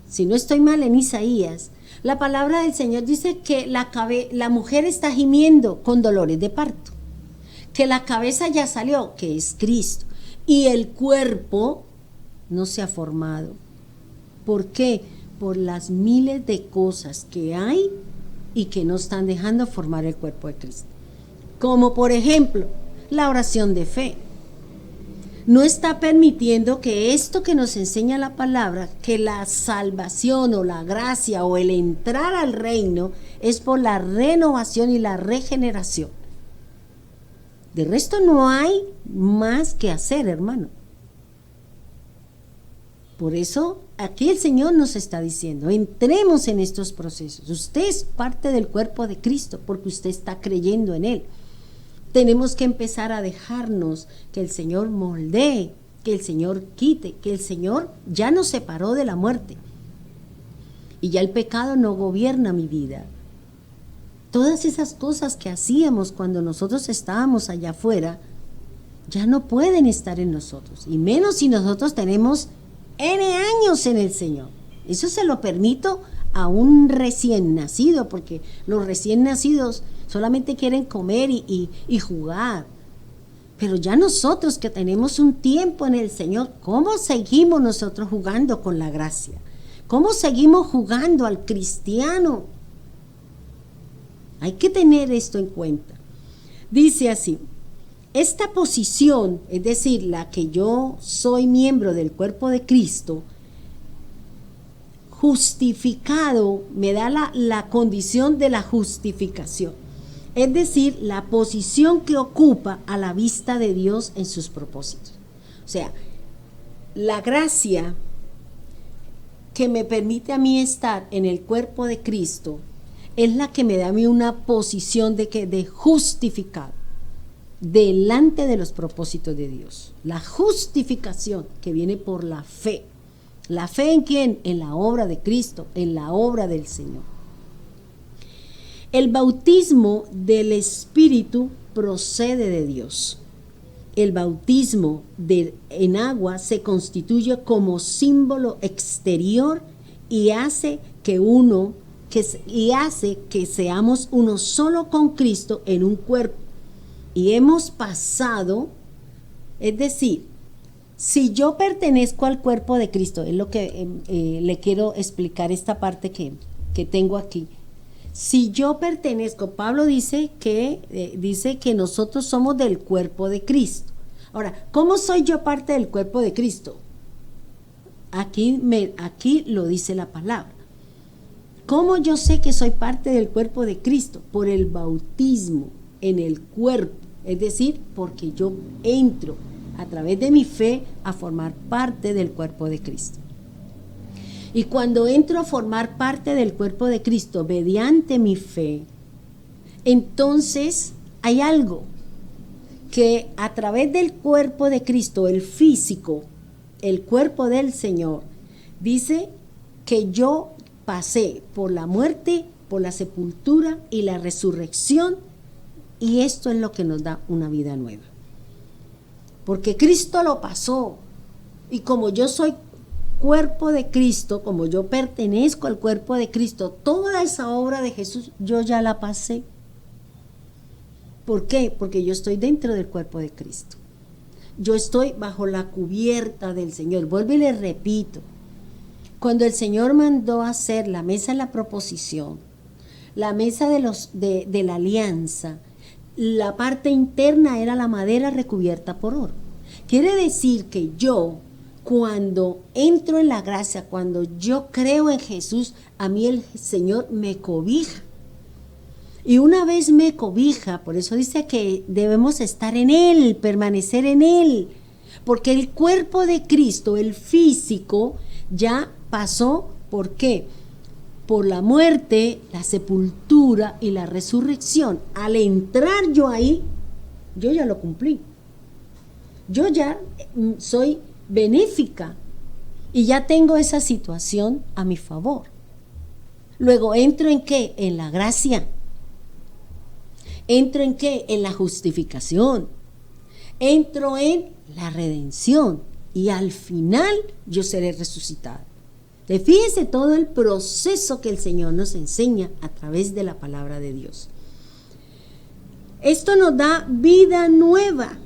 si no estoy mal, en Isaías, la palabra del Señor dice que la mujer está gimiendo con dolores de parto, que la cabeza ya salió, que es Cristo, y el cuerpo no se ha formado. ¿Por qué? Por las miles de cosas que hay y que no están dejando formar el cuerpo de Cristo. Como por ejemplo, la oración de fe. No está permitiendo que esto que nos enseña la palabra, que la salvación o la gracia o el entrar al reino es por la renovación y la regeneración. De resto no hay más que hacer, hermano. Por eso aquí el Señor nos está diciendo, entremos en estos procesos. Usted es parte del cuerpo de Cristo porque usted está creyendo en Él. Tenemos que empezar a dejarnos que el Señor moldee, que el Señor quite, que el Señor ya nos separó de la muerte. Y ya el pecado no gobierna mi vida. Todas esas cosas que hacíamos cuando nosotros estábamos allá afuera, ya no pueden estar en nosotros. Y menos si nosotros tenemos N años en el Señor. Eso se lo permito a un recién nacido, porque los recién nacidos solamente quieren comer y jugar. Pero ya nosotros que tenemos un tiempo en el Señor, ¿cómo seguimos nosotros jugando con la gracia? ¿Cómo seguimos jugando al cristiano? Hay que tener esto en cuenta. Dice así, esta posición, es decir, la que yo soy miembro del cuerpo de Cristo, justificado, me da la condición de la justificación. Es decir, la posición que ocupa a la vista de Dios en sus propósitos. O sea, la gracia que me permite a mí estar en el cuerpo de Cristo es la que me da a mí una posición de justificado delante de los propósitos de Dios. La justificación que viene por la fe. ¿La fe en quién? En la obra de Cristo, en la obra del Señor. El bautismo del Espíritu procede de Dios. El bautismo en agua se constituye como símbolo exterior y hace que seamos uno solo con Cristo en un cuerpo. Y hemos pasado, es decir, si yo pertenezco al cuerpo de Cristo, es lo que le quiero explicar esta parte que tengo aquí. Si yo pertenezco, Pablo dice que nosotros somos del cuerpo de Cristo. Ahora, ¿cómo soy yo parte del cuerpo de Cristo? Aquí lo dice la palabra. ¿Cómo yo sé que soy parte del cuerpo de Cristo? Por el bautismo en el cuerpo, es decir, porque yo entro a través de mi fe a formar parte del cuerpo de Cristo. Y cuando entro a formar parte del cuerpo de Cristo mediante mi fe, entonces hay algo que a través del cuerpo de Cristo, el físico, el cuerpo del Señor, dice que yo pasé por la muerte, por la sepultura y la resurrección, y esto es lo que nos da una vida nueva. Porque Cristo lo pasó, y como yo soy cuerpo de Cristo, como yo pertenezco al cuerpo de Cristo, toda esa obra de Jesús yo ya la pasé. ¿Por qué? Porque yo estoy dentro del cuerpo de Cristo. Yo estoy bajo la cubierta del Señor. Vuelvo y les repito, cuando el Señor mandó hacer la mesa de la proposición, la mesa de la alianza, la parte interna era la madera recubierta por oro. Quiere decir que yo, cuando entro en la gracia, cuando yo creo en Jesús, a mí el Señor me cobija. Y una vez me cobija, por eso dice que debemos estar en Él, permanecer en Él. Porque el cuerpo de Cristo, el físico, ya pasó, ¿por qué? Por la muerte, la sepultura y la resurrección. Al entrar yo ahí, yo ya lo cumplí. Yo ya soy benéfica y ya tengo esa situación a mi favor. Luego, ¿entro en qué? En la gracia. ¿Entro en qué? En la justificación. Entro en la redención. Y al final yo seré resucitada. Fíjese todo el proceso que el Señor nos enseña a través de la palabra de Dios. Esto nos da vida nueva.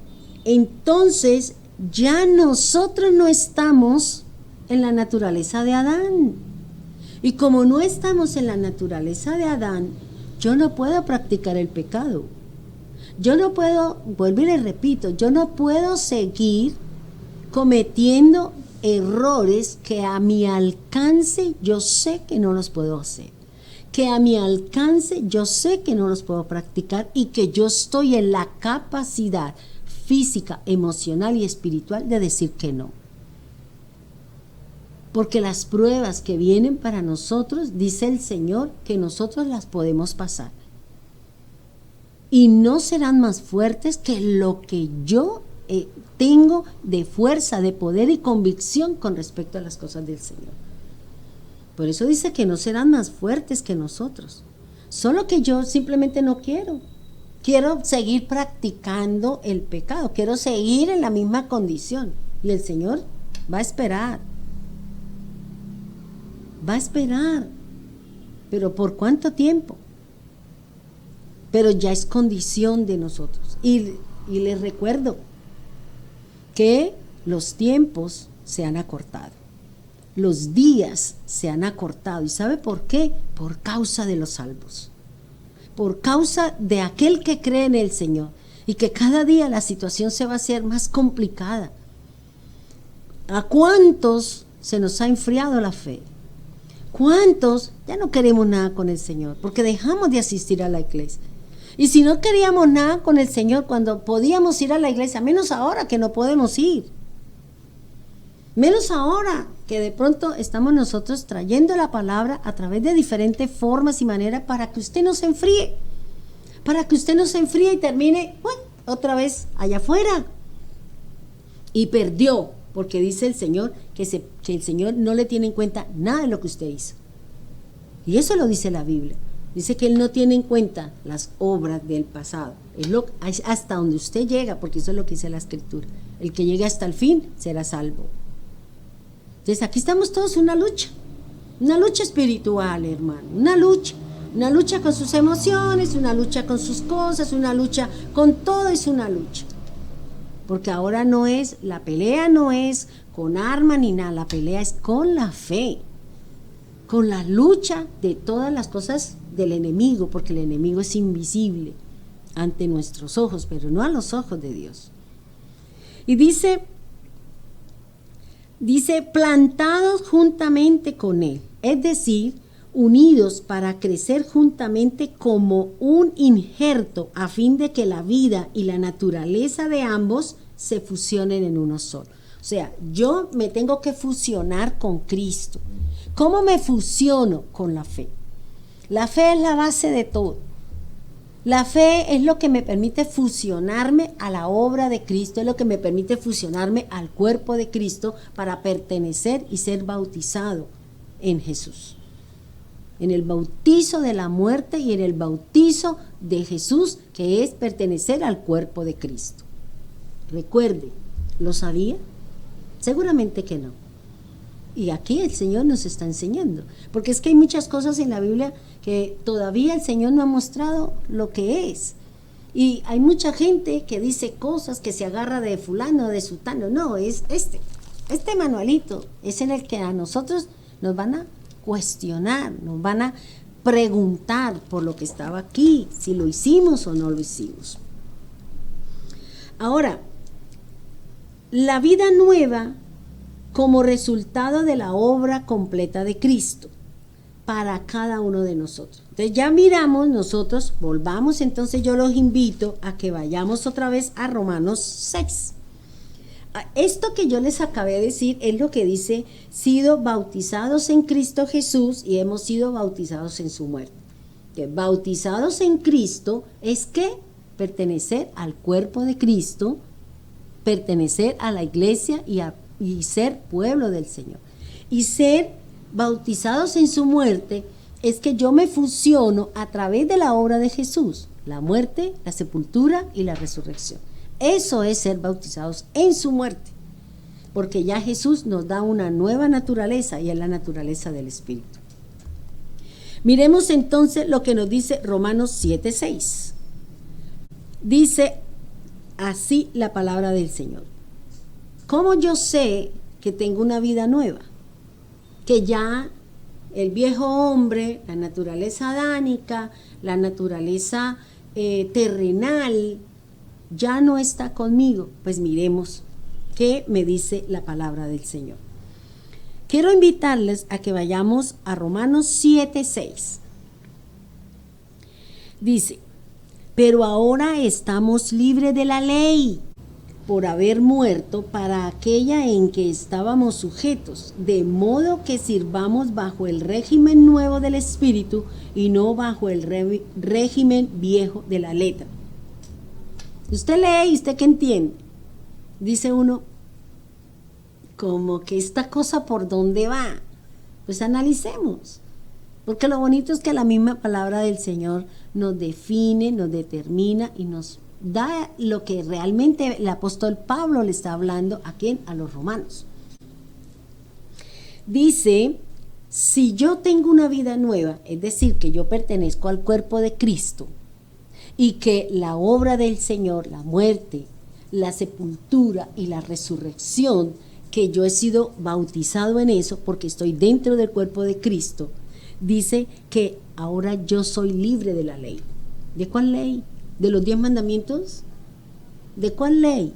Entonces ya nosotros no estamos en la naturaleza de Adán. Y como no estamos en la naturaleza de Adán, yo no puedo practicar el pecado. Yo no puedo, vuelvo y les repito, yo no puedo seguir cometiendo errores que a mi alcance yo sé que no los puedo hacer. Que a mi alcance yo sé que no los puedo practicar y que yo estoy en la capacidad física, emocional y espiritual de decir que no. Porque las pruebas que vienen para nosotros, dice el Señor, que nosotros las podemos pasar. Y no serán más fuertes que lo que yo tengo de fuerza, de poder y convicción con respecto a las cosas del Señor. Por eso dice que no serán más fuertes que nosotros. Solo que yo simplemente no quiero. Quiero seguir practicando el pecado. Quiero seguir en la misma condición. Y el Señor va a esperar. Va a esperar. ¿Pero por cuánto tiempo? Pero ya es condición de nosotros. Y les recuerdo que los tiempos se han acortado. Los días se han acortado. ¿Y sabe por qué? Por causa de los salvos. Por causa de aquel que cree en el Señor. Y que cada día la situación se va a hacer más complicada. ¿A cuántos se nos ha enfriado la fe? ¿Cuántos ya no queremos nada con el Señor? Porque dejamos de asistir a la iglesia. Y si no queríamos nada con el Señor cuando podíamos ir a la iglesia, menos ahora que no podemos ir. Menos ahora que de pronto estamos nosotros trayendo la palabra a través de diferentes formas y maneras para que usted no se enfríe. Para que usted no se enfríe y termine otra vez allá afuera. Y perdió, porque dice el Señor que el Señor no le tiene en cuenta nada de lo que usted hizo. Y eso lo dice la Biblia. Dice que Él no tiene en cuenta las obras del pasado. Es hasta donde usted llega, porque eso es lo que dice la Escritura. El que llegue hasta el fin será salvo. Entonces aquí estamos todos en una lucha espiritual, hermano, una lucha con sus emociones, una lucha con sus cosas, una lucha con todo, es una lucha. Porque ahora la pelea no es con arma ni nada, la pelea es con la fe, con la lucha de todas las cosas del enemigo, porque el enemigo es invisible ante nuestros ojos, pero no a los ojos de Dios. Y dice, plantados juntamente con Él, es decir, unidos para crecer juntamente como un injerto, a fin de que la vida y la naturaleza de ambos se fusionen en uno solo. O sea, yo me tengo que fusionar con Cristo. ¿Cómo me fusiono? Con la fe. La fe es la base de todo. La fe es lo que me permite fusionarme a la obra de Cristo, es lo que me permite fusionarme al cuerpo de Cristo para pertenecer y ser bautizado en Jesús. En el bautizo de la muerte y en el bautizo de Jesús, que es pertenecer al cuerpo de Cristo. Recuerde, ¿lo sabía? Seguramente que no. Y aquí el Señor nos está enseñando, porque es que hay muchas cosas en la Biblia que todavía el Señor no ha mostrado lo que es. Y hay mucha gente que dice cosas, que se agarra de fulano, de sutano. No, es este manualito es en el que a nosotros nos van a cuestionar, nos van a preguntar por lo que estaba aquí, si lo hicimos o no lo hicimos. Ahora, la vida nueva como resultado de la obra completa de Cristo para cada uno de nosotros. Entonces ya miramos nosotros, volvamos, entonces yo los invito a que vayamos otra vez a Romanos 6. Esto que yo les acabé de decir es lo que dice, sido bautizados en Cristo Jesús y hemos sido bautizados en su muerte. Que bautizados en Cristo es que pertenecer al cuerpo de Cristo, pertenecer a la iglesia y ser pueblo del Señor. Y ser bautizados en su muerte es que yo me fusiono a través de la obra de Jesús, la muerte, la sepultura y la resurrección. Eso es ser bautizados en su muerte, porque ya Jesús nos da una nueva naturaleza y es la naturaleza del Espíritu. Miremos entonces lo que nos dice Romanos 7:6. Dice así la palabra del Señor. ¿Cómo yo sé que tengo una vida nueva? Que ya el viejo hombre, la naturaleza adánica, la naturaleza terrenal, ya no está conmigo. Pues miremos qué me dice la palabra del Señor. Quiero invitarles a que vayamos a Romanos 7:6. Dice, pero ahora estamos libres de la ley por haber muerto para aquella en que estábamos sujetos, de modo que sirvamos bajo el régimen nuevo del Espíritu y no bajo el régimen viejo de la letra. Usted lee y usted ¿qué entiende? Dice uno, como que esta cosa por dónde va. Pues analicemos, porque lo bonito es que la misma palabra del Señor nos define, nos determina y nos da lo que realmente el apóstol Pablo le está hablando aquí a los romanos. Dice, si yo tengo una vida nueva, es decir, que yo pertenezco al cuerpo de Cristo y que la obra del Señor, la muerte, la sepultura y la resurrección, que yo he sido bautizado en eso porque estoy dentro del cuerpo de Cristo, dice que ahora yo soy libre de la ley. ¿De cuál ley? ¿De los 10 mandamientos? ¿De cuál ley?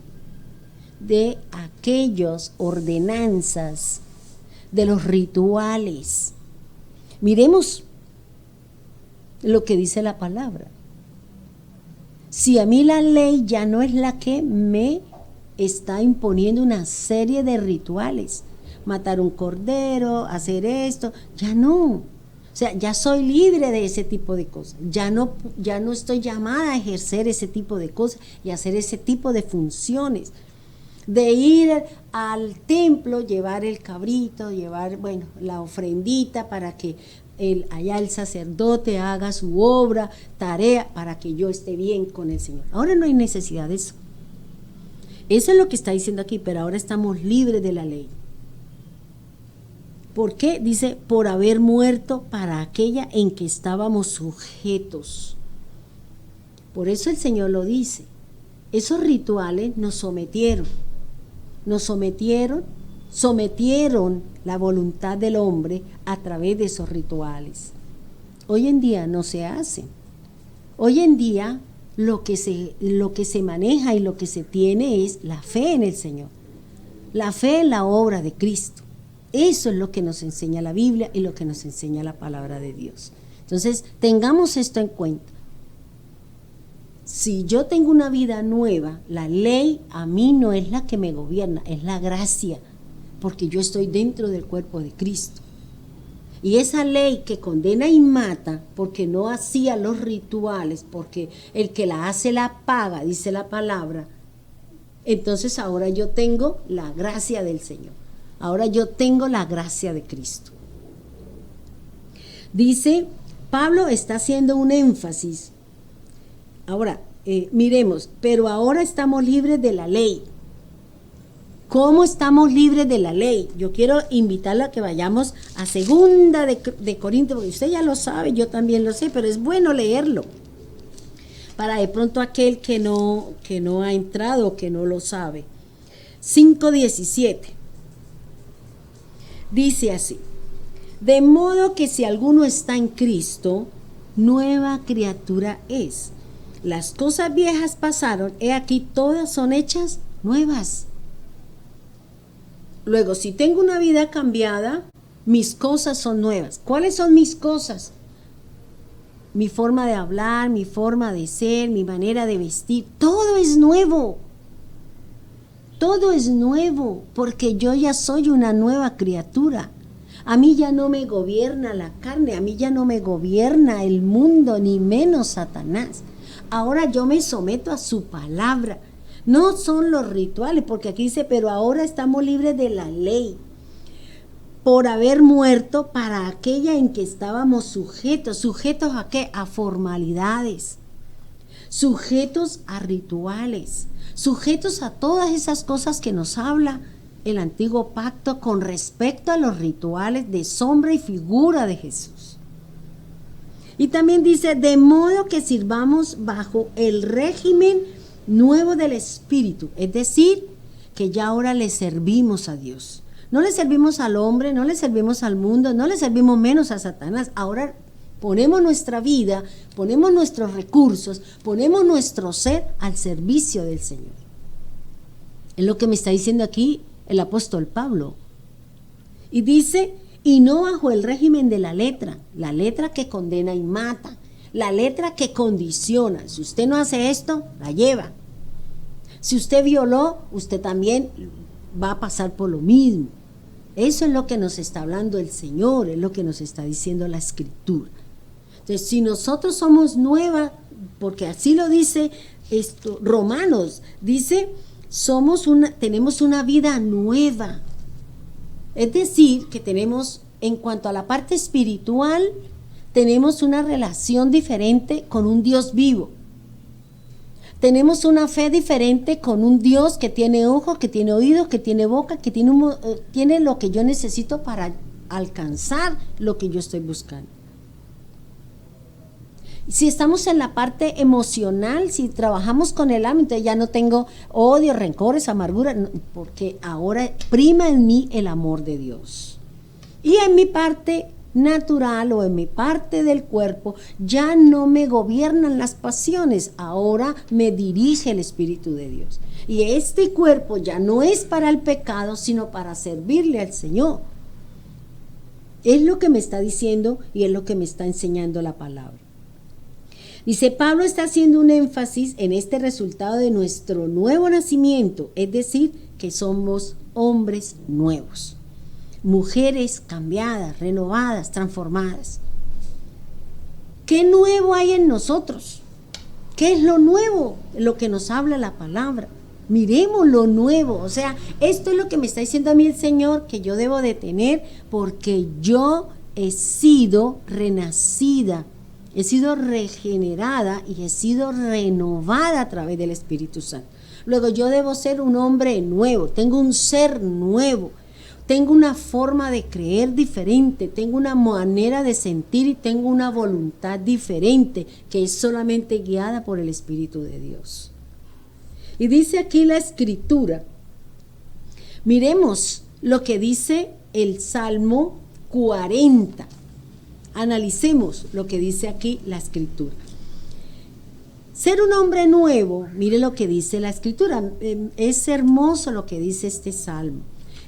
De aquellas ordenanzas, de los rituales. Miremos lo que dice la palabra. Si a mí la ley ya no es la que me está imponiendo una serie de rituales, matar un cordero, hacer esto, ya no. O sea, ya soy libre de ese tipo de cosas. Ya no estoy llamada a ejercer ese tipo de cosas y hacer ese tipo de funciones. De ir al templo, llevar el cabrito, llevar, la ofrendita para que allá el sacerdote haga su obra, tarea, para que yo esté bien con el Señor. Ahora no hay necesidad de eso. Eso es lo que está diciendo aquí, pero ahora estamos libres de la ley. ¿Por qué? Dice, por haber muerto para aquella en que estábamos sujetos. Por eso el Señor lo dice. Esos rituales sometieron la voluntad del hombre a través de esos rituales. Hoy en día no se hacen. Hoy en día lo que se maneja y lo que se tiene es la fe en el Señor, la fe en la obra de Cristo. Eso es lo que nos enseña la Biblia y lo que nos enseña la palabra de Dios. Entonces, tengamos esto en cuenta. Si yo tengo una vida nueva, la ley a mí no es la que me gobierna, es la gracia, porque yo estoy dentro del cuerpo de Cristo. Y esa ley que condena y mata, porque no hacía los rituales, porque el que la hace la paga, dice la palabra, entonces ahora yo tengo la gracia del Señor. Ahora yo tengo la gracia de Cristo. Dice, Pablo está haciendo un énfasis. Ahora, miremos, pero ahora estamos libres de la ley. ¿Cómo estamos libres de la ley? Yo quiero invitarla a que vayamos a segunda de Corintios, porque usted ya lo sabe, yo también lo sé, pero es bueno leerlo. Para de pronto aquel que no ha entrado, que no lo sabe. 5:17. Dice así: de modo que si alguno está en Cristo, nueva criatura es. Las cosas viejas pasaron, he aquí todas son hechas nuevas. Luego, si tengo una vida cambiada, mis cosas son nuevas. ¿Cuáles son mis cosas? Mi forma de hablar, mi forma de ser, mi manera de vestir, todo es nuevo. Todo es nuevo, porque yo ya soy una nueva criatura. A mí ya no me gobierna la carne, a mí ya no me gobierna el mundo, ni menos Satanás. Ahora yo me someto a su palabra. No son los rituales, porque aquí dice, pero ahora estamos libres de la ley, por haber muerto para aquella en que estábamos sujetos. ¿Sujetos a qué? A formalidades, sujetos a rituales, sujetos a todas esas cosas que nos habla el antiguo pacto con respecto a los rituales de sombra y figura de Jesús. Y también dice, de modo que sirvamos bajo el régimen nuevo del Espíritu, es decir, que ya ahora le servimos a Dios. No le servimos al hombre, no le servimos al mundo, no le servimos menos a Satanás. Ahora ponemos nuestra vida, ponemos nuestros recursos, ponemos nuestro ser al servicio del Señor. Es lo que me está diciendo aquí el apóstol Pablo. Y dice, y no bajo el régimen de la letra que condena y mata, la letra que condiciona. Si usted no hace esto, la lleva. Si usted violó, usted también va a pasar por lo mismo. Eso es lo que nos está hablando el Señor, es lo que nos está diciendo la Escritura. Entonces, si nosotros somos nueva, porque así lo dice Romanos, dice, tenemos una vida nueva. Es decir, que tenemos, en cuanto a la parte espiritual, tenemos una relación diferente con un Dios vivo. Tenemos una fe diferente con un Dios que tiene ojos, que tiene oídos, que tiene boca, que tiene lo que yo necesito para alcanzar lo que yo estoy buscando. Si estamos en la parte emocional, si trabajamos con el alma, entonces ya no tengo odio, rencores, amargura, porque ahora prima en mí el amor de Dios. Y en mi parte natural o en mi parte del cuerpo ya no me gobiernan las pasiones, ahora me dirige el Espíritu de Dios. Y este cuerpo ya no es para el pecado, sino para servirle al Señor. Es lo que me está diciendo y es lo que me está enseñando la palabra. Dice, Pablo está haciendo un énfasis en este resultado de nuestro nuevo nacimiento, es decir, que somos hombres nuevos, mujeres cambiadas, renovadas, transformadas. ¿Qué nuevo hay en nosotros? ¿Qué es lo nuevo? Lo que nos habla la palabra. Miremos lo nuevo. O sea, esto es lo que me está diciendo a mí el Señor que yo debo de tener, porque yo he sido renacida, he sido regenerada y he sido renovada a través del Espíritu Santo. Luego yo debo ser un hombre nuevo, tengo un ser nuevo, tengo una forma de creer diferente, tengo una manera de sentir y tengo una voluntad diferente que es solamente guiada por el Espíritu de Dios. Y dice aquí la escritura, miremos lo que dice el Salmo 40. Analicemos lo que dice aquí la escritura. Ser un hombre nuevo, mire lo que dice la escritura, es hermoso lo que dice este salmo.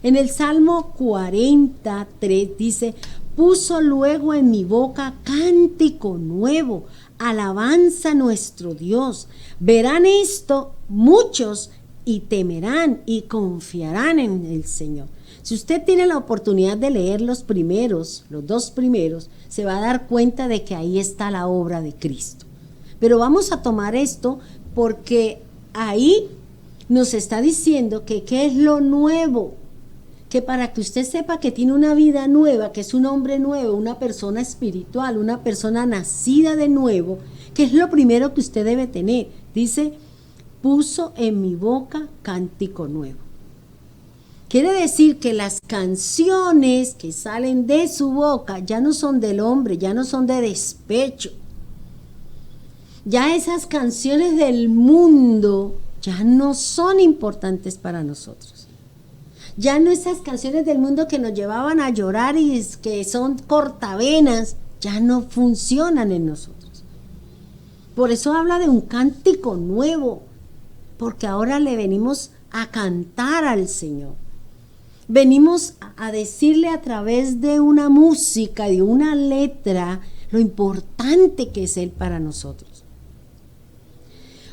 En el Salmo 43 dice, puso luego en mi boca cántico nuevo, alabanza a nuestro Dios. Verán esto muchos y temerán y confiarán en el Señor. Si usted tiene la oportunidad de leer los dos primeros, se va a dar cuenta de que ahí está la obra de Cristo. Pero vamos a tomar esto porque ahí nos está diciendo que qué es lo nuevo, que para que usted sepa que tiene una vida nueva, que es un hombre nuevo, una persona espiritual, una persona nacida de nuevo, que es lo primero que usted debe tener. Dice, puso en mi boca cántico nuevo. Quiere decir que las canciones que salen de su boca ya no son del hombre, ya no son de despecho. Ya esas canciones del mundo ya no son importantes para nosotros. Ya no esas canciones del mundo que nos llevaban a llorar y que son cortavenas, ya no funcionan en nosotros. Por eso habla de un cántico nuevo, porque ahora le venimos a cantar al Señor. Venimos a decirle a través de una música, de una letra, lo importante que es Él para nosotros.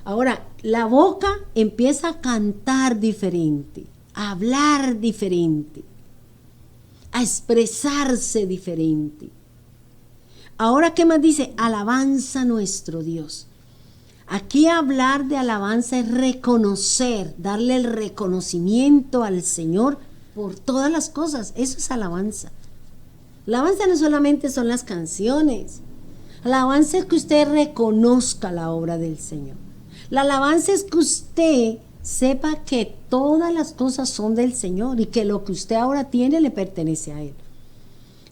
Ahora, la boca empieza a cantar diferente, a hablar diferente, a expresarse diferente. Ahora, ¿qué más dice? Alabanza a nuestro Dios. Aquí hablar de alabanza es reconocer, darle el reconocimiento al Señor por todas las cosas. Eso es alabanza. Alabanza no solamente son las canciones. Alabanza es que usted reconozca la obra del Señor. La alabanza es que usted sepa que todas las cosas son del Señor y que lo que usted ahora tiene le pertenece a Él.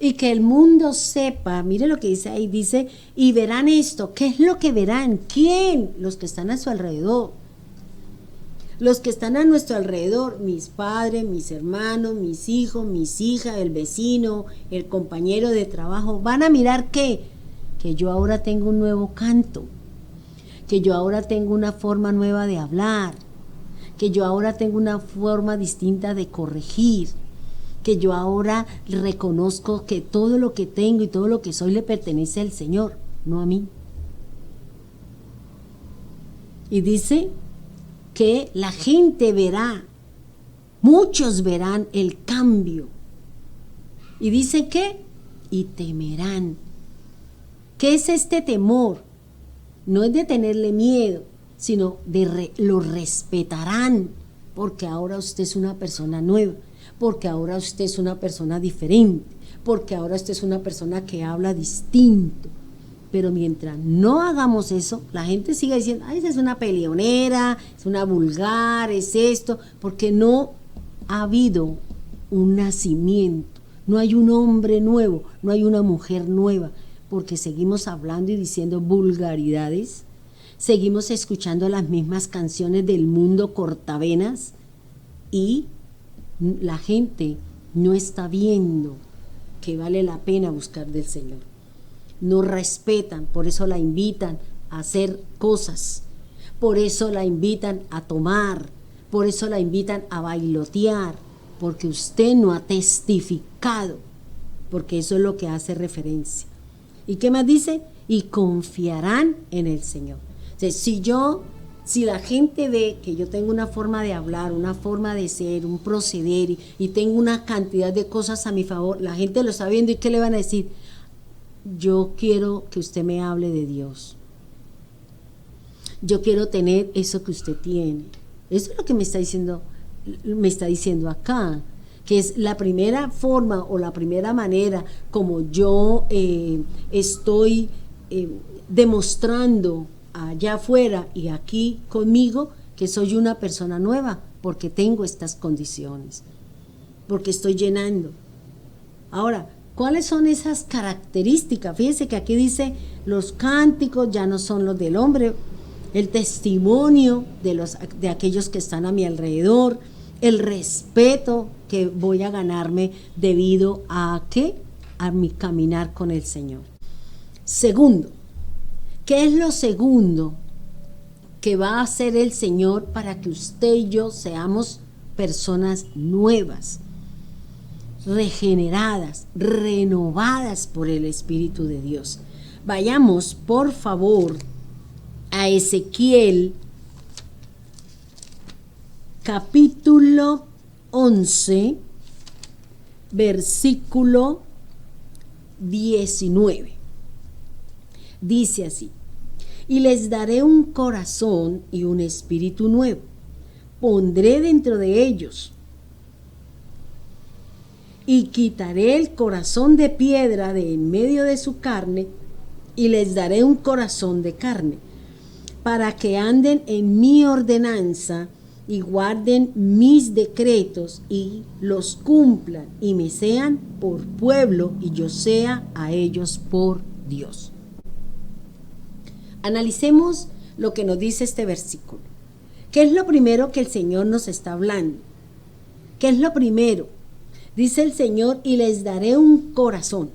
Y que el mundo sepa, mire lo que dice ahí, dice, y verán esto. ¿Qué es lo que verán? ¿Quién? Los que están a su alrededor. Los que están a nuestro alrededor, mis padres, mis hermanos, mis hijos, mis hijas, el vecino, el compañero de trabajo, van a mirar que yo ahora tengo un nuevo canto, que yo ahora tengo una forma nueva de hablar, que yo ahora tengo una forma distinta de corregir, que yo ahora reconozco que todo lo que tengo y todo lo que soy le pertenece al Señor, no a mí. Y dice que la gente verá, muchos verán el cambio. Y dice que, y temerán. ¿Qué es este temor? No es de tenerle miedo, sino lo respetarán, porque ahora usted es una persona nueva, porque ahora usted es una persona diferente, porque ahora usted es una persona que habla distinto. Pero mientras no hagamos eso, la gente sigue diciendo, ay, esa es una peleonera, es una vulgar, es esto, porque no ha habido un nacimiento, no hay un hombre nuevo, no hay una mujer nueva, porque seguimos hablando y diciendo vulgaridades, seguimos escuchando las mismas canciones del mundo cortavenas y la gente no está viendo que vale la pena buscar del Señor. No respetan, por eso la invitan a hacer cosas, por eso la invitan a tomar, por eso la invitan a bailotear, porque usted no ha testificado, porque eso es lo que hace referencia. ¿Y qué más dice? Y confiarán en el Señor. O sea, si la gente ve que yo tengo una forma de hablar, una forma de ser, un proceder y tengo una cantidad de cosas a mi favor, la gente lo está viendo y ¿qué le van a decir? Yo quiero que usted me hable de Dios. Yo quiero tener eso que usted tiene. Eso es lo que me está diciendo acá, que es la primera forma o la primera manera como yo estoy demostrando allá afuera y aquí conmigo que soy una persona nueva, porque tengo estas condiciones, porque estoy llenando. Ahora, ¿cuáles son esas características? Fíjense que aquí dice, los cánticos ya no son los del hombre. el testimonio de aquellos que están a mi alrededor, el respeto que voy a ganarme debido a ¿qué? A mi caminar con el Señor. Segundo, ¿qué es lo segundo que va a hacer el Señor para que usted y yo seamos personas nuevas, regeneradas, renovadas por el Espíritu de Dios? Vayamos, por favor, a Ezequiel, capítulo 11, versículo 19. Dice así: y les daré un corazón y un espíritu nuevo, pondré dentro de ellos, y quitaré el corazón de piedra de en medio de su carne, y les daré un corazón de carne, para que anden en mi ordenanza y guarden mis decretos y los cumplan, y me sean por pueblo y yo sea a ellos por Dios. Analicemos lo que nos dice este versículo. ¿Qué es lo primero que el Señor nos está hablando? ¿Qué es lo primero? Dice el Señor: y les daré un corazón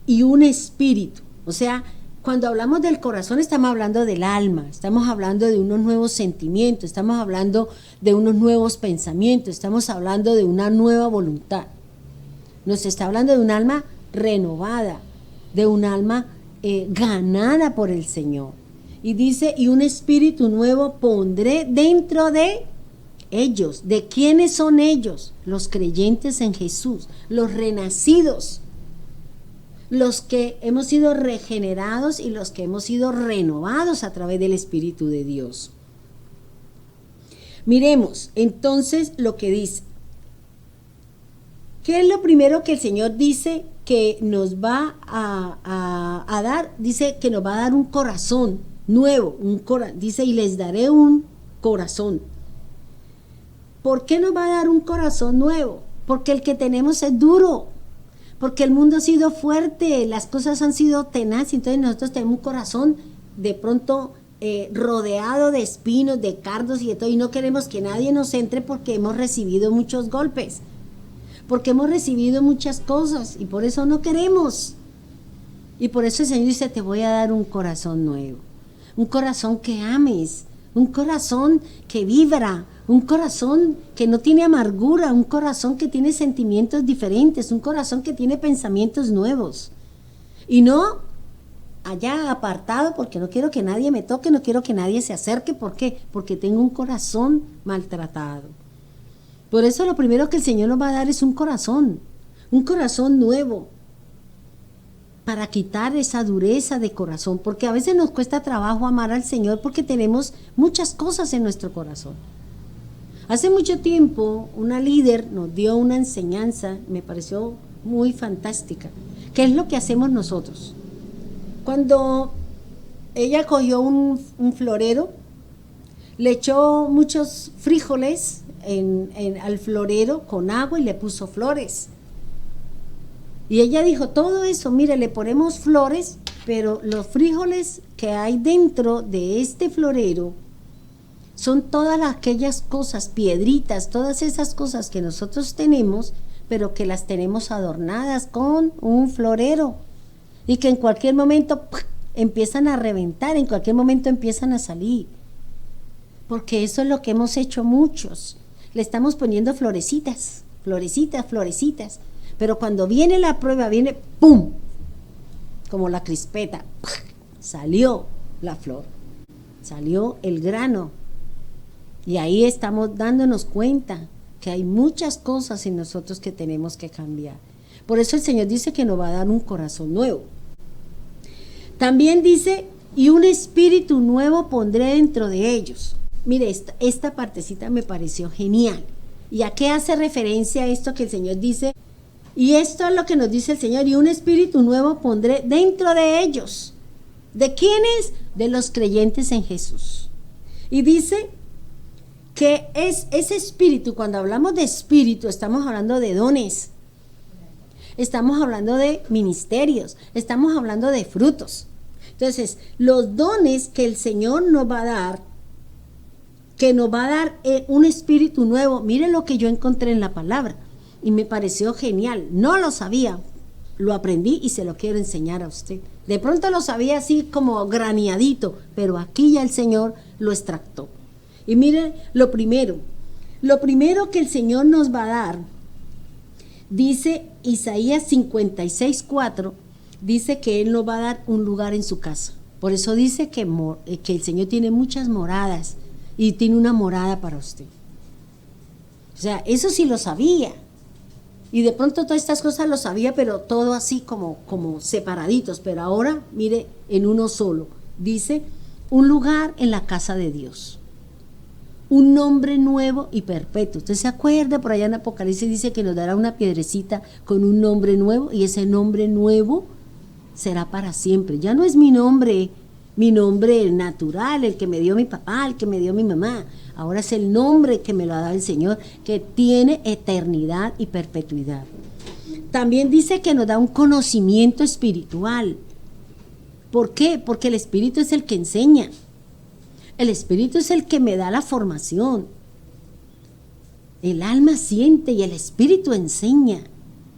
y un espíritu. O sea, cuando hablamos del corazón estamos hablando del alma, estamos hablando de unos nuevos sentimientos, estamos hablando de unos nuevos pensamientos, estamos hablando de una nueva voluntad. Nos está hablando de un alma renovada, de un alma ganada por el Señor. Y dice: y un espíritu nuevo pondré dentro de ellos. ¿De quiénes son ellos? Los creyentes en Jesús, los renacidos, los que hemos sido regenerados y los que hemos sido renovados a través del Espíritu de Dios. Miremos entonces lo que dice. ¿Qué es lo primero que el Señor dice que nos va a dar? Dice que nos va a dar un corazón nuevo, dice: y les daré un corazón. ¿Por qué nos va a dar un corazón nuevo? Porque el que tenemos es duro, porque el mundo ha sido fuerte, las cosas han sido tenaces, entonces nosotros tenemos un corazón de pronto rodeado de espinos, de cardos y de todo, y no queremos que nadie nos entre porque hemos recibido muchos golpes, porque hemos recibido muchas cosas y por eso no queremos. Y por eso el Señor dice: te voy a dar un corazón nuevo, un corazón que ames, un corazón que vibra, un corazón que no tiene amargura, un corazón que tiene sentimientos diferentes, un corazón que tiene pensamientos nuevos. Y no allá apartado porque no quiero que nadie me toque, no quiero que nadie se acerque. ¿Por qué? Porque tengo un corazón maltratado. Por eso lo primero que el Señor nos va a dar es un corazón nuevo, para quitar esa dureza de corazón, porque a veces nos cuesta trabajo amar al Señor porque tenemos muchas cosas en nuestro corazón. Hace mucho tiempo una líder nos dio una enseñanza, me pareció muy fantástica. ¿Qué es lo que hacemos nosotros? Cuando ella cogió un florero, le echó muchos frijoles al florero con agua y le puso flores. Y ella dijo: todo eso, mire, le ponemos flores, pero los frijoles que hay dentro de este florero son todas aquellas cosas, piedritas, todas esas cosas que nosotros tenemos, pero que las tenemos adornadas con un florero y que en cualquier momento empiezan a reventar, en cualquier momento empiezan a salir. Porque eso es lo que hemos hecho muchos. Le estamos poniendo florecitas, florecitas, florecitas. Pero cuando viene la prueba, viene ¡pum! Como la crispeta. Salió la flor, salió el grano. Y ahí estamos dándonos cuenta que hay muchas cosas en nosotros que tenemos que cambiar. Por eso el Señor dice que nos va a dar un corazón nuevo. También dice: y un espíritu nuevo pondré dentro de ellos. Mire, esta partecita me pareció genial. ¿Y a qué hace referencia esto que el Señor dice? Y esto es lo que nos dice el Señor: y un espíritu nuevo pondré dentro de ellos. ¿De quiénes? De los creyentes en Jesús. Y dice que es ese espíritu. Cuando hablamos de espíritu, estamos hablando de dones, estamos hablando de ministerios, estamos hablando de frutos. Entonces, los dones que el Señor nos va a dar, que nos va a dar un espíritu nuevo. Miren lo que yo encontré en la palabra y me pareció genial. No lo sabía, lo aprendí y se lo quiero enseñar a usted. De pronto lo sabía así como graneadito, pero aquí ya el Señor lo extractó. Y miren lo primero que el Señor nos va a dar, dice Isaías 56:4, dice que Él nos va a dar un lugar en su casa. Por eso dice que el Señor tiene muchas moradas y tiene una morada para usted. O sea, eso sí lo sabía. Y de pronto todas estas cosas lo sabía, pero todo así como separaditos. Pero ahora, mire, en uno solo. Dice, un lugar en la casa de Dios. Un nombre nuevo y perpetuo. Usted se acuerda, por allá en Apocalipsis dice que nos dará una piedrecita con un nombre nuevo, y ese nombre nuevo será para siempre. Ya no es mi nombre natural, el que me dio mi papá, el que me dio mi mamá. Ahora es el nombre que me lo ha dado el Señor, que tiene eternidad y perpetuidad. También dice que nos da un conocimiento espiritual. ¿Por qué? Porque el Espíritu es el que enseña. El Espíritu es el que me da la formación. El alma siente y el Espíritu enseña.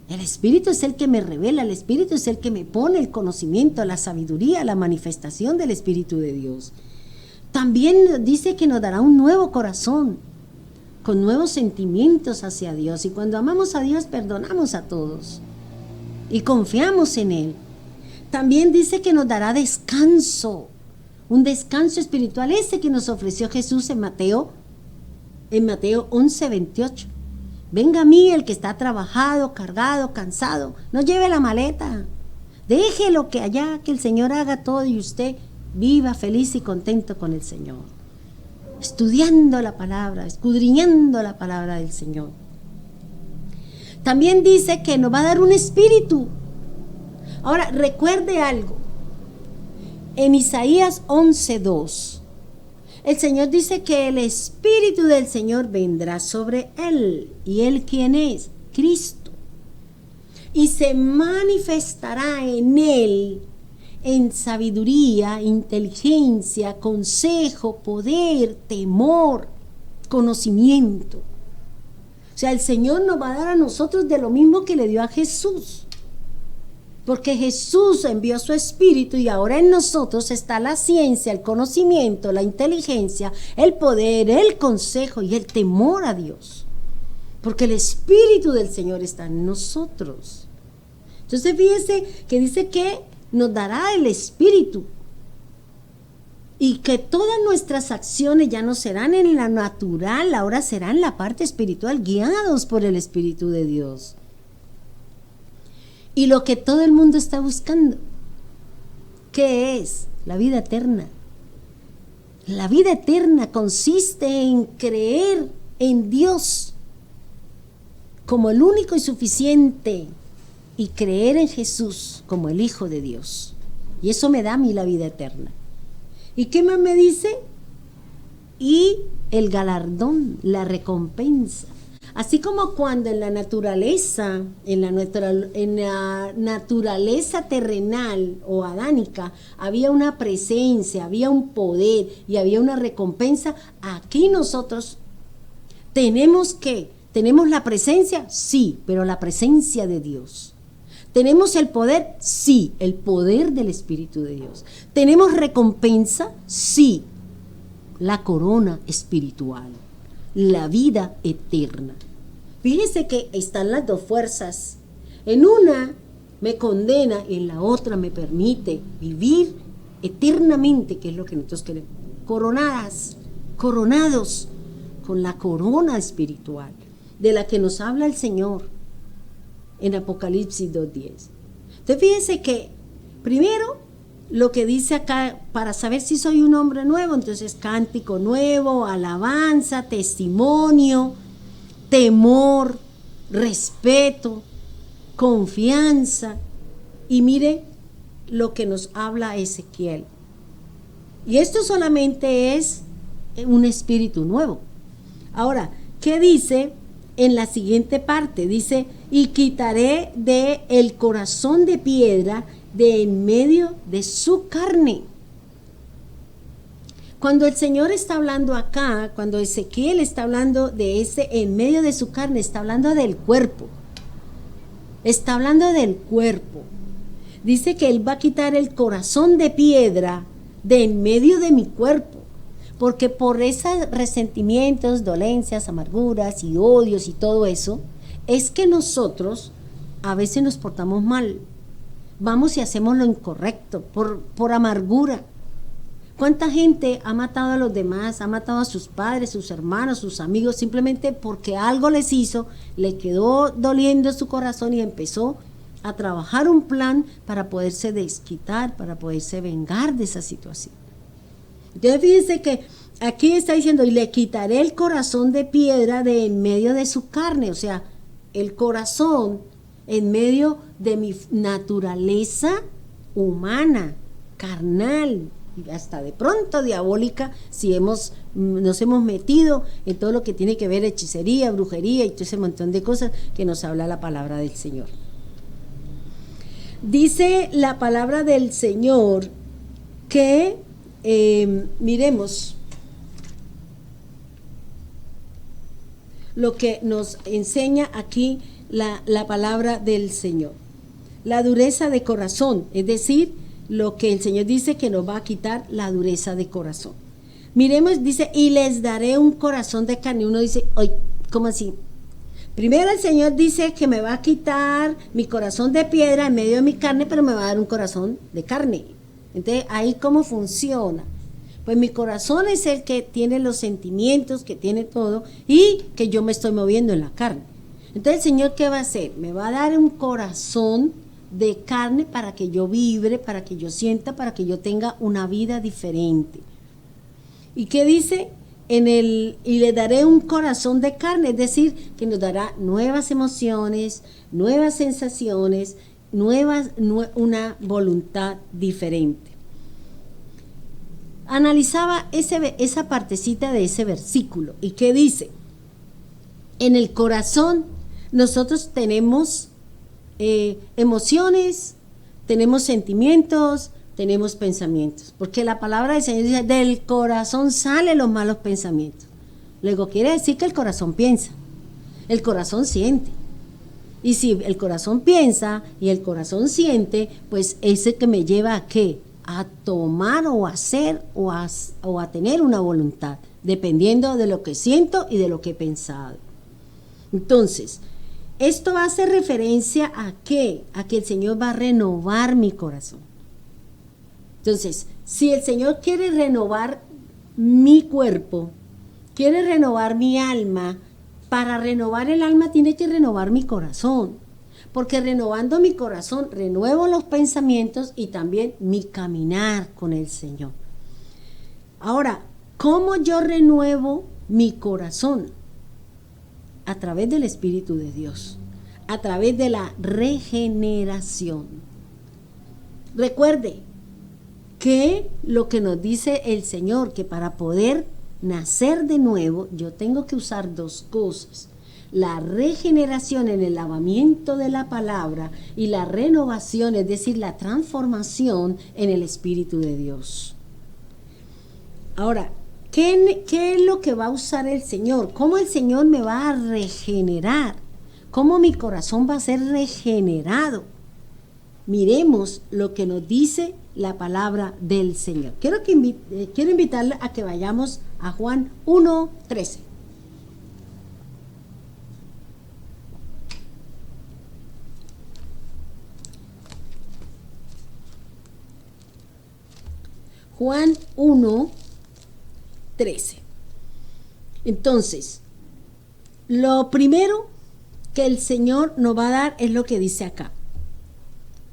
El Espíritu es el que me revela, el Espíritu es el que me pone el conocimiento, la sabiduría, la manifestación del Espíritu de Dios. También dice que nos dará un nuevo corazón, con nuevos sentimientos hacia Dios. Y cuando amamos a Dios, perdonamos a todos y confiamos en Él. También dice que nos dará descanso, un descanso espiritual, ese que nos ofreció Jesús en Mateo 11:28. Venga a mí el que está trabajado, cargado, cansado, no lleve la maleta, déjelo que allá, que el Señor haga todo y usted viva feliz y contento con el Señor, estudiando la palabra, escudriñando la palabra del Señor. También dice que nos va a dar un espíritu. Ahora, recuerde algo, en Isaías 11:2, el Señor dice que el Espíritu del Señor vendrá sobre él. ¿Y él quién es? Cristo. Y se manifestará en él en sabiduría, inteligencia, consejo, poder, temor, conocimiento. O sea, el Señor nos va a dar a nosotros de lo mismo que le dio a Jesús. Porque Jesús envió su Espíritu y ahora en nosotros está la ciencia, el conocimiento, la inteligencia, el poder, el consejo y el temor a Dios. Porque el Espíritu del Señor está en nosotros. Entonces fíjese que dice que nos dará el Espíritu y que todas nuestras acciones ya no serán en la natural, ahora serán en la parte espiritual, guiados por el Espíritu de Dios. Y lo que todo el mundo está buscando, ¿qué es? La vida eterna. La vida eterna consiste en creer en Dios como el único y suficiente y creer en Jesús como el Hijo de Dios. Y eso me da a mí la vida eterna. ¿Y qué más me dice? Y el galardón, la recompensa. Así como cuando en la naturaleza, en la naturaleza terrenal o adánica, había una presencia, había un poder y había una recompensa, aquí nosotros tenemos la presencia, sí, pero la presencia de Dios. ¿Tenemos el poder? Sí, el poder del Espíritu de Dios. ¿Tenemos recompensa? Sí, la corona espiritual, la vida eterna. Fíjese que están las dos fuerzas. En una me condena y en la otra me permite vivir eternamente, que es lo que nosotros queremos. Coronados con la corona espiritual, de la que nos habla el Señor en Apocalipsis 2:10. Entonces fíjese que primero lo que dice acá, para saber si soy un hombre nuevo, entonces cántico nuevo, alabanza, testimonio, temor, respeto, confianza. Y mire lo que nos habla Ezequiel. Y esto solamente es un espíritu nuevo. Ahora, ¿qué dice en la siguiente parte? Dice, y quitaré de el corazón de piedra de en medio de su carne. Cuando el Señor está hablando acá, cuando Ezequiel está hablando de ese en medio de su carne, está hablando del cuerpo. Está hablando del cuerpo. Dice que Él va a quitar el corazón de piedra de en medio de mi cuerpo. Porque por esos resentimientos, dolencias, amarguras y odios y todo eso, es que nosotros a veces nos portamos mal. Vamos y hacemos lo incorrecto por amargura. ¿Cuánta gente ha matado a los demás, ha matado a sus padres, sus hermanos, sus amigos, simplemente porque algo les hizo, le quedó doliendo su corazón y empezó a trabajar un plan para poderse desquitar, para poderse vengar de esa situación? Entonces fíjense que aquí está diciendo, y le quitaré el corazón de piedra de en medio de su carne, o sea, el corazón en medio de mi naturaleza humana, carnal, y hasta de pronto diabólica, si nos hemos metido en todo lo que tiene que ver hechicería, brujería y todo ese montón de cosas que nos habla la palabra del Señor. Dice la palabra del Señor que, miremos lo que nos enseña aquí la palabra del Señor. La dureza de corazón, es decir, lo que el Señor dice que nos va a quitar la dureza de corazón. Miremos, dice, y les daré un corazón de carne. Uno dice, ay, ¿cómo así? Primero el Señor dice que me va a quitar mi corazón de piedra en medio de mi carne, pero me va a dar un corazón de carne. Entonces, ahí ¿cómo funciona? Pues mi corazón es el que tiene los sentimientos, que tiene todo, y que yo me estoy moviendo en la carne. Entonces, el Señor, ¿qué va a hacer? Me va a dar un corazón de carne para que yo vibre, para que yo sienta, para que yo tenga una vida diferente. ¿Y qué dice? Y le daré un corazón de carne, es decir, que nos dará nuevas emociones, nuevas sensaciones, una voluntad diferente. Analizaba esa partecita de ese versículo. ¿Y qué dice? En el corazón nosotros tenemos emociones, tenemos sentimientos, tenemos pensamientos, porque la palabra del Señor dice, del corazón salen los malos pensamientos. Luego quiere decir que el corazón piensa, el corazón siente, y si el corazón piensa y el corazón siente, pues ese que me lleva a ¿qué? A tomar o a hacer o a tener una voluntad, dependiendo de lo que siento y de lo que he pensado. Entonces, esto hace referencia a ¿qué? A que el Señor va a renovar mi corazón. Entonces, si el Señor quiere renovar mi cuerpo, quiere renovar mi alma, para renovar el alma tiene que renovar mi corazón. Porque renovando mi corazón, renuevo los pensamientos y también mi caminar con el Señor. Ahora, ¿cómo yo renuevo mi corazón? A través del Espíritu de Dios, a través de la regeneración. Recuerde que lo que nos dice el Señor, que para poder nacer de nuevo, yo tengo que usar dos cosas: la regeneración en el lavamiento de la palabra y la renovación, es decir, la transformación en el Espíritu de Dios. Ahora, ¿qué es lo que va a usar el Señor? ¿Cómo el Señor me va a regenerar? ¿Cómo mi corazón va a ser regenerado? Miremos lo que nos dice la palabra del Señor. Quiero invitarle a que vayamos a Juan 1:13. Juan 1:13. Entonces, lo primero que el Señor nos va a dar es lo que dice acá.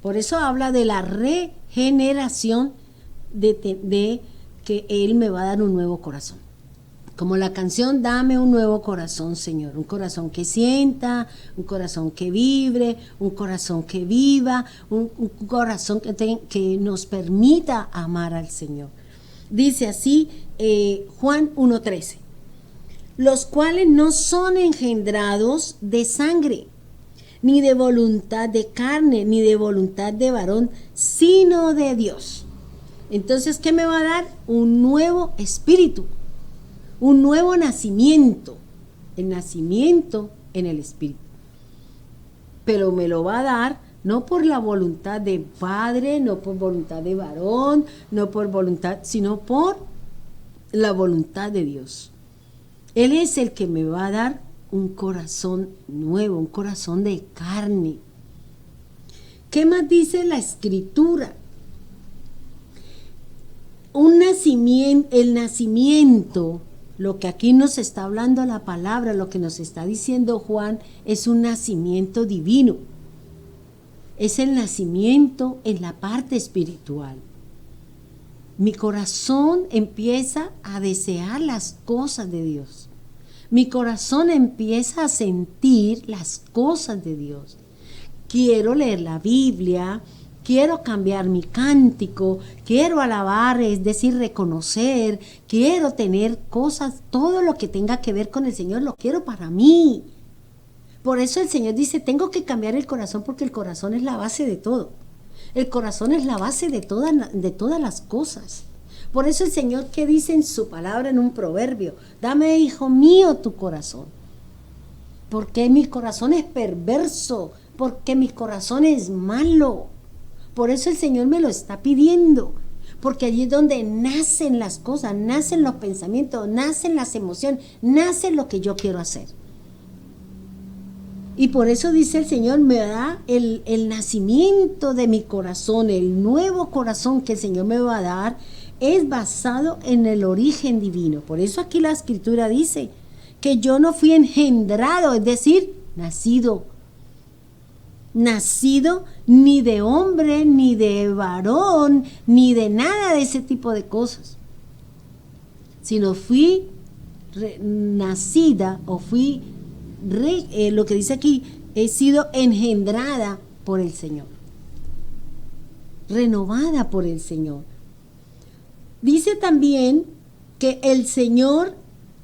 Por eso habla de la regeneración, de que Él me va a dar un nuevo corazón. Como la canción, dame un nuevo corazón, Señor. Un corazón que sienta, un corazón que vibre, un corazón que viva, un corazón que nos permita amar al Señor. Dice así Juan 1:13. Los cuales no son engendrados de sangre, ni de voluntad de carne, ni de voluntad de varón, sino de Dios. Entonces, ¿qué me va a dar? Un nuevo espíritu, un nuevo nacimiento, el nacimiento en el espíritu. Pero me lo va a dar no por la voluntad de padre, no por voluntad de varón, no por voluntad, sino por la voluntad de Dios. Él es el que me va a dar un corazón nuevo, un corazón de carne. ¿Qué más dice la Escritura? El nacimiento, lo que aquí nos está hablando la palabra, lo que nos está diciendo Juan, es un nacimiento divino. Es el nacimiento en la parte espiritual. Mi corazón empieza a desear las cosas de Dios. Mi corazón empieza a sentir las cosas de Dios. Quiero leer la Biblia, quiero cambiar mi cántico, quiero alabar, es decir, reconocer, quiero tener cosas, todo lo que tenga que ver con el Señor, lo quiero para mí. Por eso el Señor dice, tengo que cambiar el corazón porque el corazón es la base de todo. El corazón es la base de todas las cosas. Por eso el Señor, que dice en su palabra, en un proverbio, dame, hijo mío, tu corazón. Porque mi corazón es perverso, porque mi corazón es malo. Por eso el Señor me lo está pidiendo. Porque allí es donde nacen las cosas, nacen los pensamientos, nacen las emociones, nace lo que yo quiero hacer. Y por eso dice el Señor, me da el nacimiento de mi corazón, el nuevo corazón que el Señor me va a dar, es basado en el origen divino. Por eso aquí la Escritura dice que yo no fui engendrado, es decir, nacido ni de hombre, ni de varón, ni de nada de ese tipo de cosas, sino fui nacida o fui, lo que dice aquí, he sido engendrada por el Señor, renovada por el Señor. Dice también que el Señor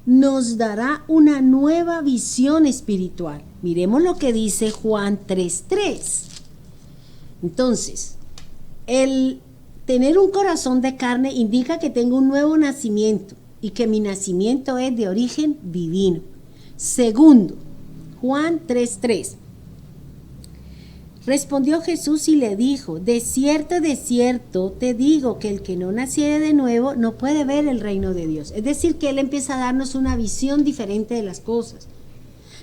nos dará una nueva visión espiritual. Miremos lo que dice Juan 3:3. Entonces, el tener un corazón de carne indica que tengo un nuevo nacimiento y que mi nacimiento es de origen divino. Segundo, Juan 3:3. Respondió Jesús y le dijo, de cierto te digo que el que no naciere de nuevo no puede ver el reino de Dios. Es decir, que Él empieza a darnos una visión diferente de las cosas.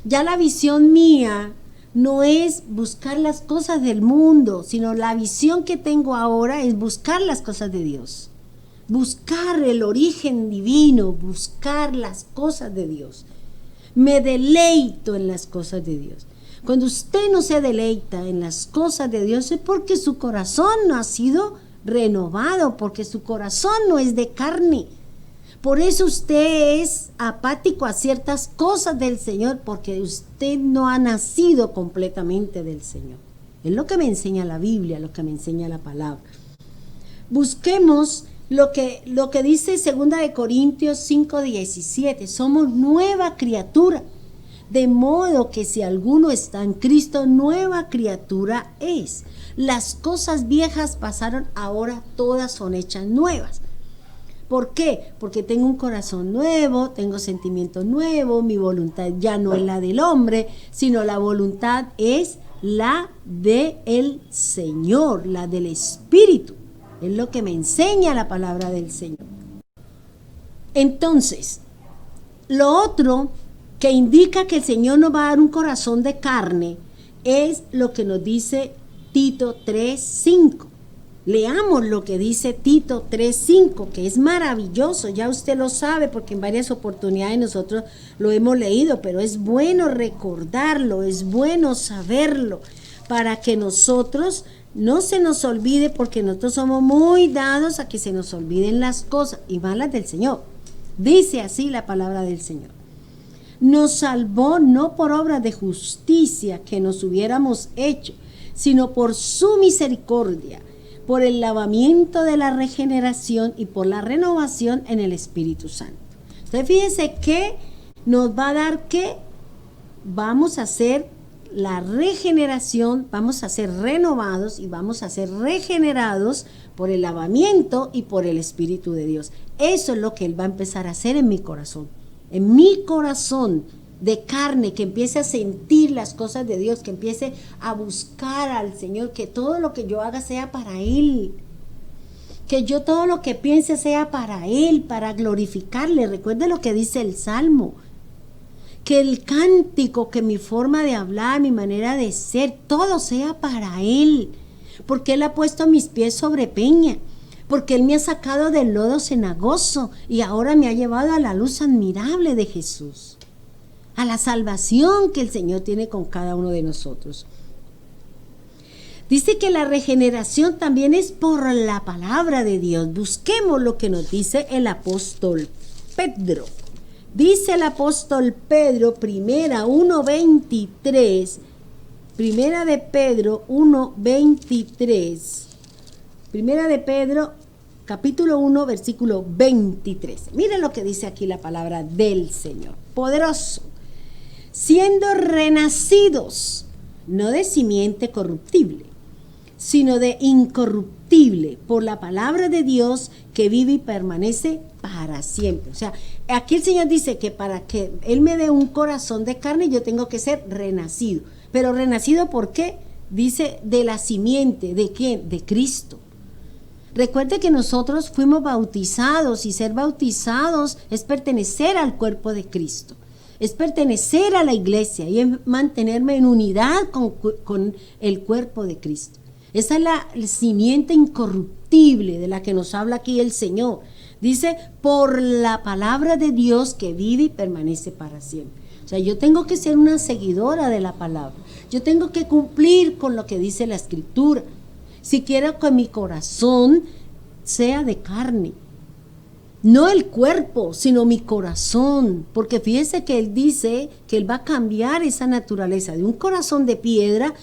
Ya la visión mía no es buscar las cosas del mundo, sino la visión que tengo ahora es buscar las cosas de Dios. Buscar el origen divino, buscar las cosas de Dios. Me deleito en las cosas de Dios. Cuando usted no se deleita en las cosas de Dios es porque su corazón no ha sido renovado, porque su corazón no es de carne. Por eso usted es apático a ciertas cosas del Señor, porque usted no ha nacido completamente del Señor. Es lo que me enseña la Biblia, lo que me enseña la palabra. Busquemos lo que dice 2 Corintios 5:17. Somos nueva criatura. De modo que si alguno está en Cristo, nueva criatura es. Las cosas viejas pasaron, ahora todas son hechas nuevas. ¿Por qué? Porque tengo un corazón nuevo, tengo sentimientos nuevos, mi voluntad ya no es la del hombre, sino la voluntad es la del Señor, la del Espíritu. Es lo que me enseña la palabra del Señor. Entonces, lo otro que indica que el Señor nos va a dar un corazón de carne es lo que nos dice Tito 3:5. Leamos lo que dice Tito 3:5, que es maravilloso, ya usted lo sabe porque en varias oportunidades nosotros lo hemos leído, pero es bueno recordarlo, es bueno saberlo, para que nosotros no se nos olvide, porque nosotros somos muy dados a que se nos olviden las cosas, y más las del Señor. Dice así la palabra del Señor. Nos salvó no por obras de justicia que nos hubiéramos hecho, sino por su misericordia, por el lavamiento de la regeneración y por la renovación en el Espíritu Santo. Entonces fíjense que nos va a dar que vamos a ser la regeneración, vamos a ser renovados y vamos a ser regenerados por el lavamiento y por el Espíritu de Dios. Eso es lo que Él va a empezar a hacer en mi corazón de carne, que empiece a sentir las cosas de Dios, que empiece a buscar al Señor, que todo lo que yo haga sea para Él, que yo todo lo que piense sea para Él, para glorificarle. Recuerde lo que dice el Salmo, que el cántico, que mi forma de hablar, mi manera de ser, todo sea para Él, porque Él ha puesto mis pies sobre peña, porque Él me ha sacado del lodo cenagoso y ahora me ha llevado a la luz admirable de Jesús, a la salvación que el Señor tiene con cada uno de nosotros. Dice que la regeneración también es por la palabra de Dios. Busquemos lo que nos dice el apóstol Pedro. Dice el apóstol Pedro, primera 1:23, primera de Pedro 1:23, primera de Pedro capítulo 1 versículo 23. Miren lo que dice aquí la palabra del Señor, poderoso. Siendo renacidos, no de simiente corruptible, sino de incorruptible, por la palabra de Dios que vive y permanece para siempre. O sea, aquí el Señor dice que para que Él me dé un corazón de carne, yo tengo que ser renacido. Pero renacido, ¿por qué? Dice de la simiente, ¿de quién? De Cristo. Recuerde que nosotros fuimos bautizados, y ser bautizados es pertenecer al cuerpo de Cristo. Es pertenecer a la iglesia y es mantenerme en unidad con el cuerpo de Cristo. Esa es la simiente incorruptible de la que nos habla aquí el Señor. Dice, por la palabra de Dios que vive y permanece para siempre. O sea, yo tengo que ser una seguidora de la palabra. Yo tengo que cumplir con lo que dice la Escritura. Si quiero que mi corazón sea de carne. No el cuerpo, sino mi corazón. Porque fíjese que Él dice que Él va a cambiar esa naturaleza de un corazón de piedra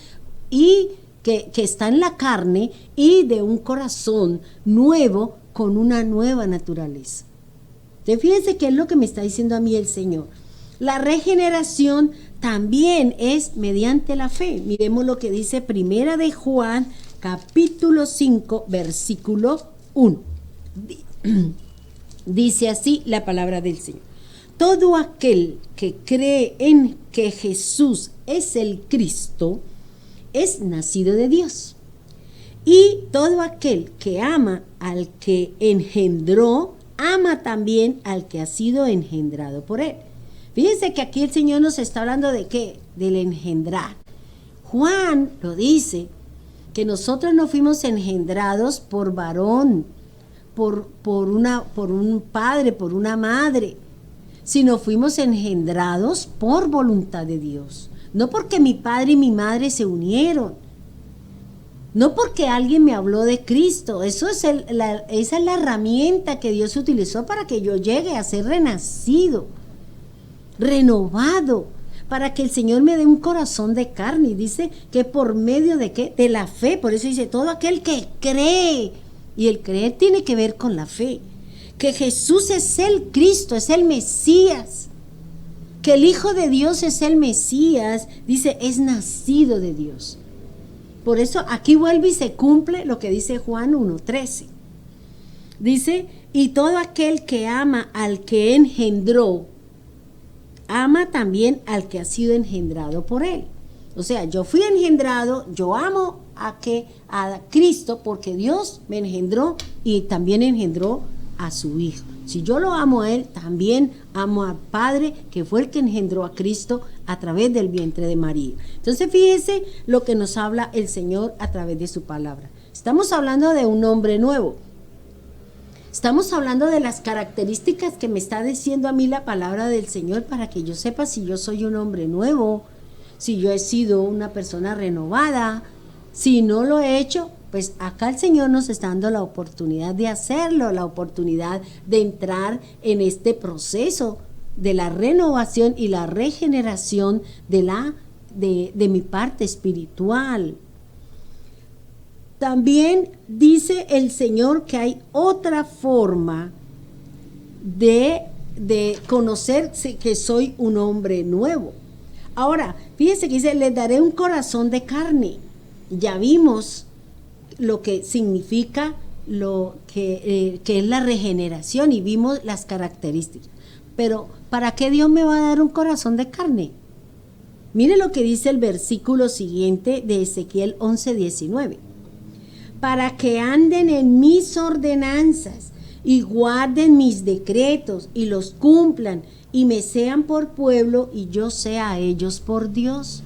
y que está en la carne, y de un corazón nuevo con una nueva naturaleza. Entonces fíjense que es lo que me está diciendo a mí el Señor. La regeneración también es mediante la fe. Miremos lo que dice primera de Juan, capítulo 5, versículo 1. Dice así la palabra del Señor. Todo aquel que cree en que Jesús es el Cristo, es nacido de Dios. Y todo aquel que ama al que engendró, ama también al que ha sido engendrado por Él. Fíjense que aquí el Señor nos está hablando de ¿qué? Del engendrar. Juan lo dice, que nosotros no fuimos engendrados por varón, por un padre, por una madre, sino fuimos engendrados por voluntad de Dios. No porque mi padre y mi madre se unieron, no porque alguien me habló de Cristo. Esa es la herramienta que Dios utilizó para que yo llegue a ser renacido, renovado, para que el Señor me dé un corazón de carne. Y dice que por medio de ¿qué? De la fe. Por eso dice, todo aquel que cree, y el creer tiene que ver con la fe, que Jesús es el Cristo, es el Mesías, que el Hijo de Dios es el Mesías, dice, es nacido de Dios. Por eso aquí vuelve y se cumple lo que dice Juan 1:13. Dice, y todo aquel que ama al que engendró, ama también al que ha sido engendrado por Él. O sea, yo fui engendrado, yo amo a Cristo porque Dios me engendró y también engendró a su Hijo. Si yo lo amo a Él, también amo al Padre, que fue el que engendró a Cristo a través del vientre de María. Entonces fíjese lo que nos habla el Señor a través de su palabra. Estamos hablando de un hombre nuevo. Estamos hablando de las características que me está diciendo a mí la palabra del Señor, para que yo sepa si yo soy un hombre nuevo, si yo he sido una persona renovada. Si no lo he hecho, pues acá el Señor nos está dando la oportunidad de hacerlo, la oportunidad de entrar en este proceso de la renovación y la regeneración de mi parte espiritual. También dice el Señor que hay otra forma de conocer que soy un hombre nuevo. Ahora, fíjese que dice, les daré un corazón de carne. Ya vimos lo que significa lo que es la regeneración y vimos las características. Pero, ¿para qué Dios me va a dar un corazón de carne? Mire lo que dice el versículo siguiente de Ezequiel 11:19. Para que anden en mis ordenanzas y guarden mis decretos y los cumplan y me sean por pueblo y yo sea a ellos por Dios.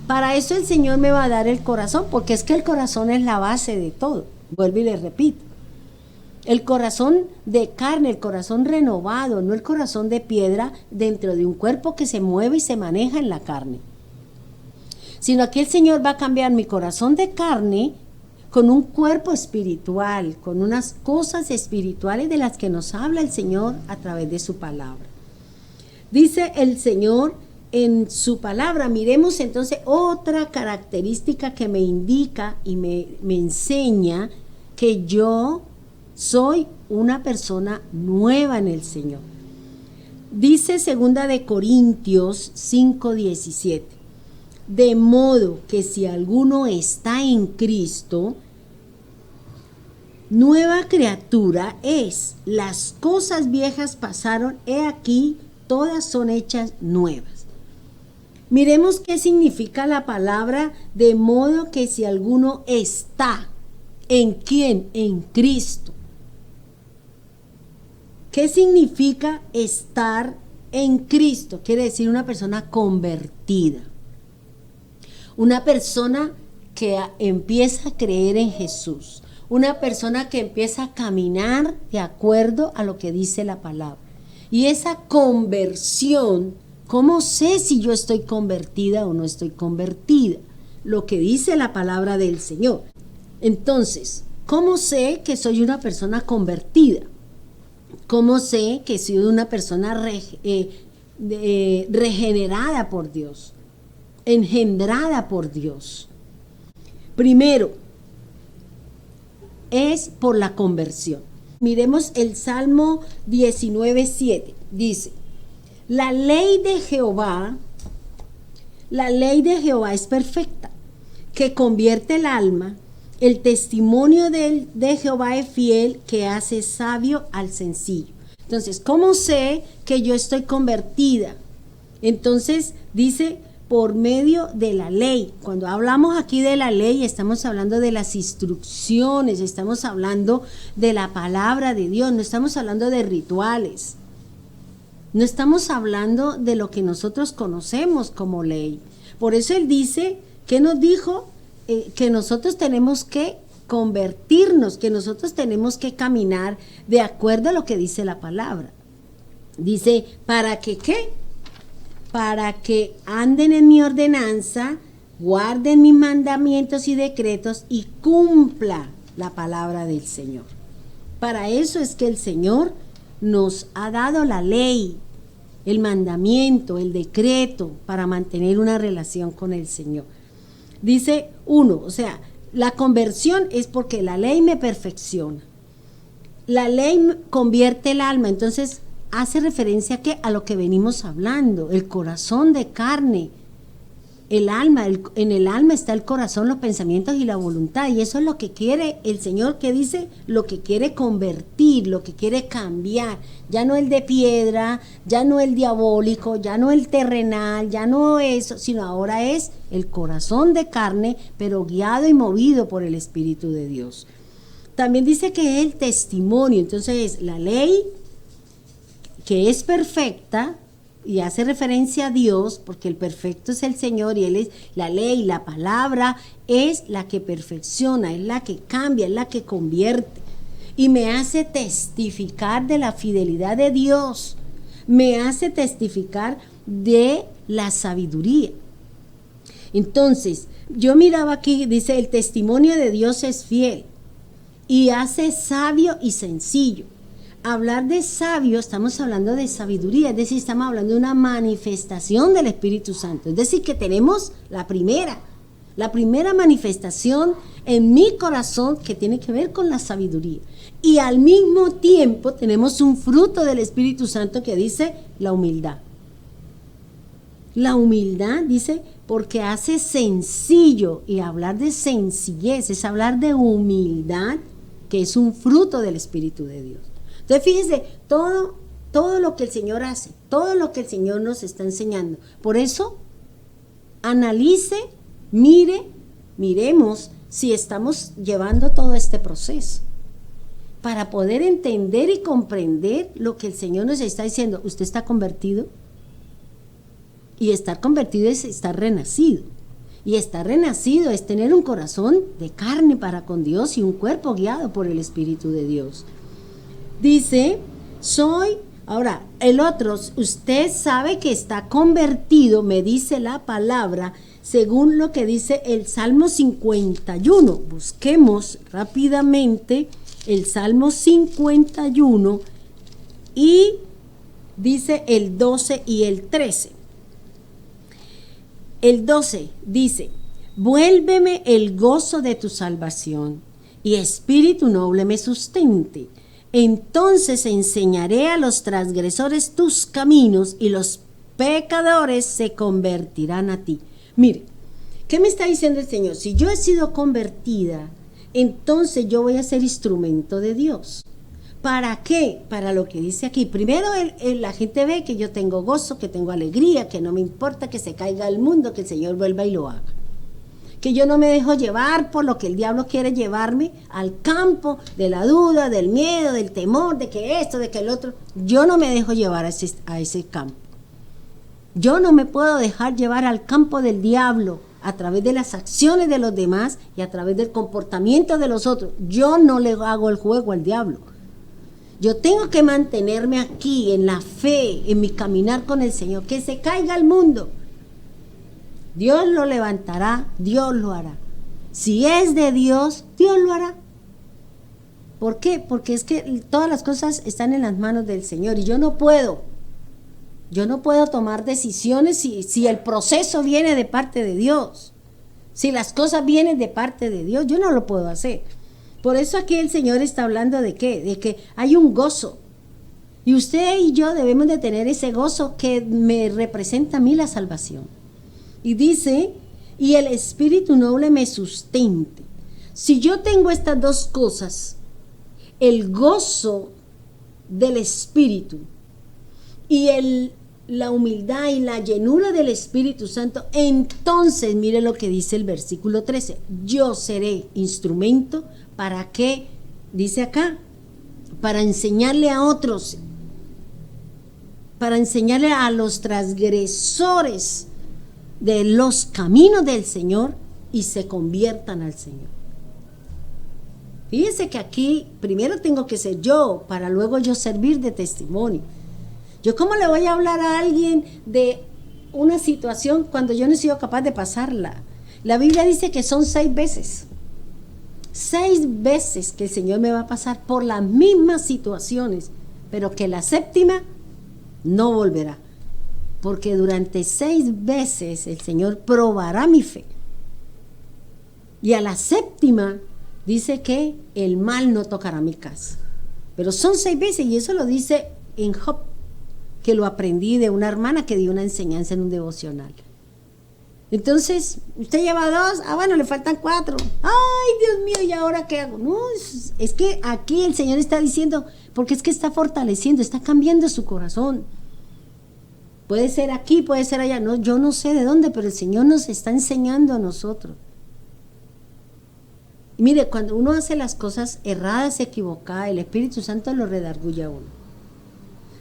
Para eso el Señor me va a dar el corazón, porque es que el corazón es la base de todo. Vuelvo y le repito. El corazón de carne, el corazón renovado, no el corazón de piedra dentro de un cuerpo que se mueve y se maneja en la carne. Sino que el Señor va a cambiar mi corazón de carne con un cuerpo espiritual, con unas cosas espirituales de las que nos habla el Señor a través de su palabra. Dice el Señor en su palabra, miremos entonces otra característica que me indica y me enseña que yo soy una persona nueva en el Señor. Dice 2 de Corintios 5:17, de modo que si alguno está en Cristo, nueva criatura es, las cosas viejas pasaron, he aquí, todas son hechas nuevas. Miremos qué significa la palabra de modo que si alguno está, ¿en quién? En Cristo. ¿Qué significa estar en Cristo? Quiere decir una persona convertida. Una persona que empieza a creer en Jesús. Una persona que empieza a caminar de acuerdo a lo que dice la palabra. Y esa conversión, ¿cómo sé si yo estoy convertida o no estoy convertida? Lo que dice la palabra del Señor. Entonces, ¿cómo sé que soy una persona convertida? ¿Cómo sé que soy una persona regenerada por Dios? Engendrada por Dios. Primero, es por la conversión. Miremos el Salmo 19:7. Dice, la ley de Jehová es perfecta, que convierte el alma. El testimonio de Jehová es fiel, que hace sabio al sencillo. Entonces, ¿cómo sé que yo estoy convertida? Entonces, dice, por medio de la ley. Cuando hablamos aquí de la ley, estamos hablando de las instrucciones, estamos hablando de la palabra de Dios, no estamos hablando de rituales. No estamos hablando de lo que nosotros conocemos como ley. Por eso Él dice, ¿qué nos dijo? Que nosotros tenemos que convertirnos, que nosotros tenemos que caminar de acuerdo a lo que dice la palabra. Dice, ¿para que qué? Para que anden en mi ordenanza, guarden mis mandamientos y decretos y cumpla la palabra del Señor. Para eso es que el Señor nos ha dado la ley, el mandamiento, el decreto para mantener una relación con el Señor. Dice uno, o sea, la conversión es porque la ley me perfecciona. La ley convierte el alma, entonces hace referencia a lo que venimos hablando, el corazón de carne, el alma, en el alma está el corazón, los pensamientos y la voluntad, y eso es lo que quiere el Señor, que dice, lo que quiere convertir, lo que quiere cambiar, ya no el de piedra, ya no el diabólico, ya no el terrenal, ya no eso, sino ahora es el corazón de carne, pero guiado y movido por el Espíritu de Dios. También dice que es el testimonio, entonces es la ley, que es perfecta, y hace referencia a Dios, porque el perfecto es el Señor, y Él es la ley, la palabra es la que perfecciona, es la que cambia, es la que convierte, y me hace testificar de la fidelidad de Dios, me hace testificar de la sabiduría. Entonces, yo miraba aquí, dice, el testimonio de Dios es fiel, y hace sabio y sencillo. Hablar de sabio, estamos hablando de sabiduría, es decir, estamos hablando de una manifestación del Espíritu Santo. Es decir, que tenemos la primera manifestación en mi corazón que tiene que ver con la sabiduría. Y al mismo tiempo tenemos un fruto del Espíritu Santo que dice la humildad. La humildad, dice, porque hace sencillo, y hablar de sencillez es hablar de humildad, que es un fruto del Espíritu de Dios. Entonces, fíjese, todo lo que el Señor hace, todo lo que el Señor nos está enseñando. Por eso, analice, miremos si estamos llevando todo este proceso, para poder entender y comprender lo que el Señor nos está diciendo. Usted está convertido, y estar convertido es estar renacido. Y estar renacido es tener un corazón de carne para con Dios y un cuerpo guiado por el Espíritu de Dios. Dice, ahora, el otro, usted sabe que está convertido, me dice la palabra, según lo que dice el Salmo 51. Busquemos rápidamente el Salmo 51 y dice el 12 y el 13. El 12 dice, vuélveme el gozo de tu salvación y espíritu noble me sustente. Entonces enseñaré a los transgresores tus caminos y los pecadores se convertirán a ti. Mire, ¿qué me está diciendo el Señor? Si yo he sido convertida, entonces yo voy a ser instrumento de Dios. ¿Para qué? Para lo que dice aquí. Primero la gente ve que yo tengo gozo, que tengo alegría, que no me importa que se caiga el mundo, que el Señor vuelva y lo haga. Que yo no me dejo llevar por lo que el diablo quiere llevarme al campo de la duda, del miedo, del temor, de que esto, de que el otro. Yo no me dejo llevar a ese campo. Yo no me puedo dejar llevar al campo del diablo a través de las acciones de los demás y a través del comportamiento de los otros. Yo no le hago el juego al diablo. Yo tengo que mantenerme aquí en la fe, en mi caminar con el Señor. Que se caiga el mundo, Dios lo levantará, Dios lo hará. Si es de Dios, Dios lo hará. ¿Por qué? Porque es que todas las cosas están en las manos del Señor y yo no puedo tomar decisiones si el proceso viene de parte de Dios. Si las cosas vienen de parte de Dios, yo no lo puedo hacer. Por eso aquí el Señor está hablando de ¿qué? De que hay un gozo. Y usted y yo debemos de tener ese gozo que me representa a mí la salvación. Y dice, y el espíritu noble me sustente. Si yo tengo estas dos cosas, el gozo del espíritu y la humildad y la llenura del Espíritu Santo, entonces mire lo que dice el versículo 13, yo seré instrumento. ¿Para qué? Dice acá, para enseñarle a otros, para enseñarle a los transgresores de los caminos del Señor y se conviertan al Señor. Fíjense que aquí primero tengo que ser yo, para luego yo servir de testimonio. Yo ¿cómo le voy a hablar a alguien de una situación cuando yo no he sido capaz de pasarla? La Biblia dice que son 6 veces. 6 veces que el Señor me va a pasar por las mismas situaciones, pero que la 7ª no volverá. Porque durante 6 veces el Señor probará mi fe. Y a la 7ª dice que el mal no tocará mi casa. Pero son 6 veces y eso lo dice en Job, que lo aprendí de una hermana que dio una enseñanza en un devocional. Entonces, usted lleva 2, bueno, le faltan 4. Ay, Dios mío, ¿y ahora qué hago? No, es que aquí el Señor está diciendo, porque es que está fortaleciendo, está cambiando su corazón. Puede ser aquí, puede ser allá, no, yo no sé de dónde, pero el Señor nos está enseñando a nosotros. Y mire, cuando uno hace las cosas erradas, equivocadas, el Espíritu Santo lo redarguye a uno.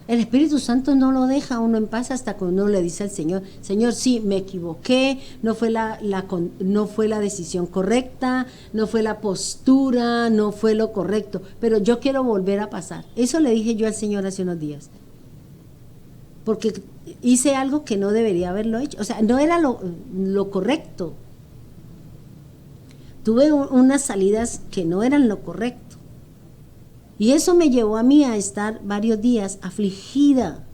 El Espíritu Santo no lo deja a uno en paz hasta que uno le dice al Señor, Señor, sí, me equivoqué, no fue la decisión correcta, no fue la postura, no fue lo correcto, pero yo quiero volver a pasar. Eso le dije yo al Señor hace unos días. Porque hice algo que no debería haberlo hecho, o sea, no era lo correcto. Tuve unas salidas que no eran lo correcto. Y eso me llevó a mí a estar varios días afligida,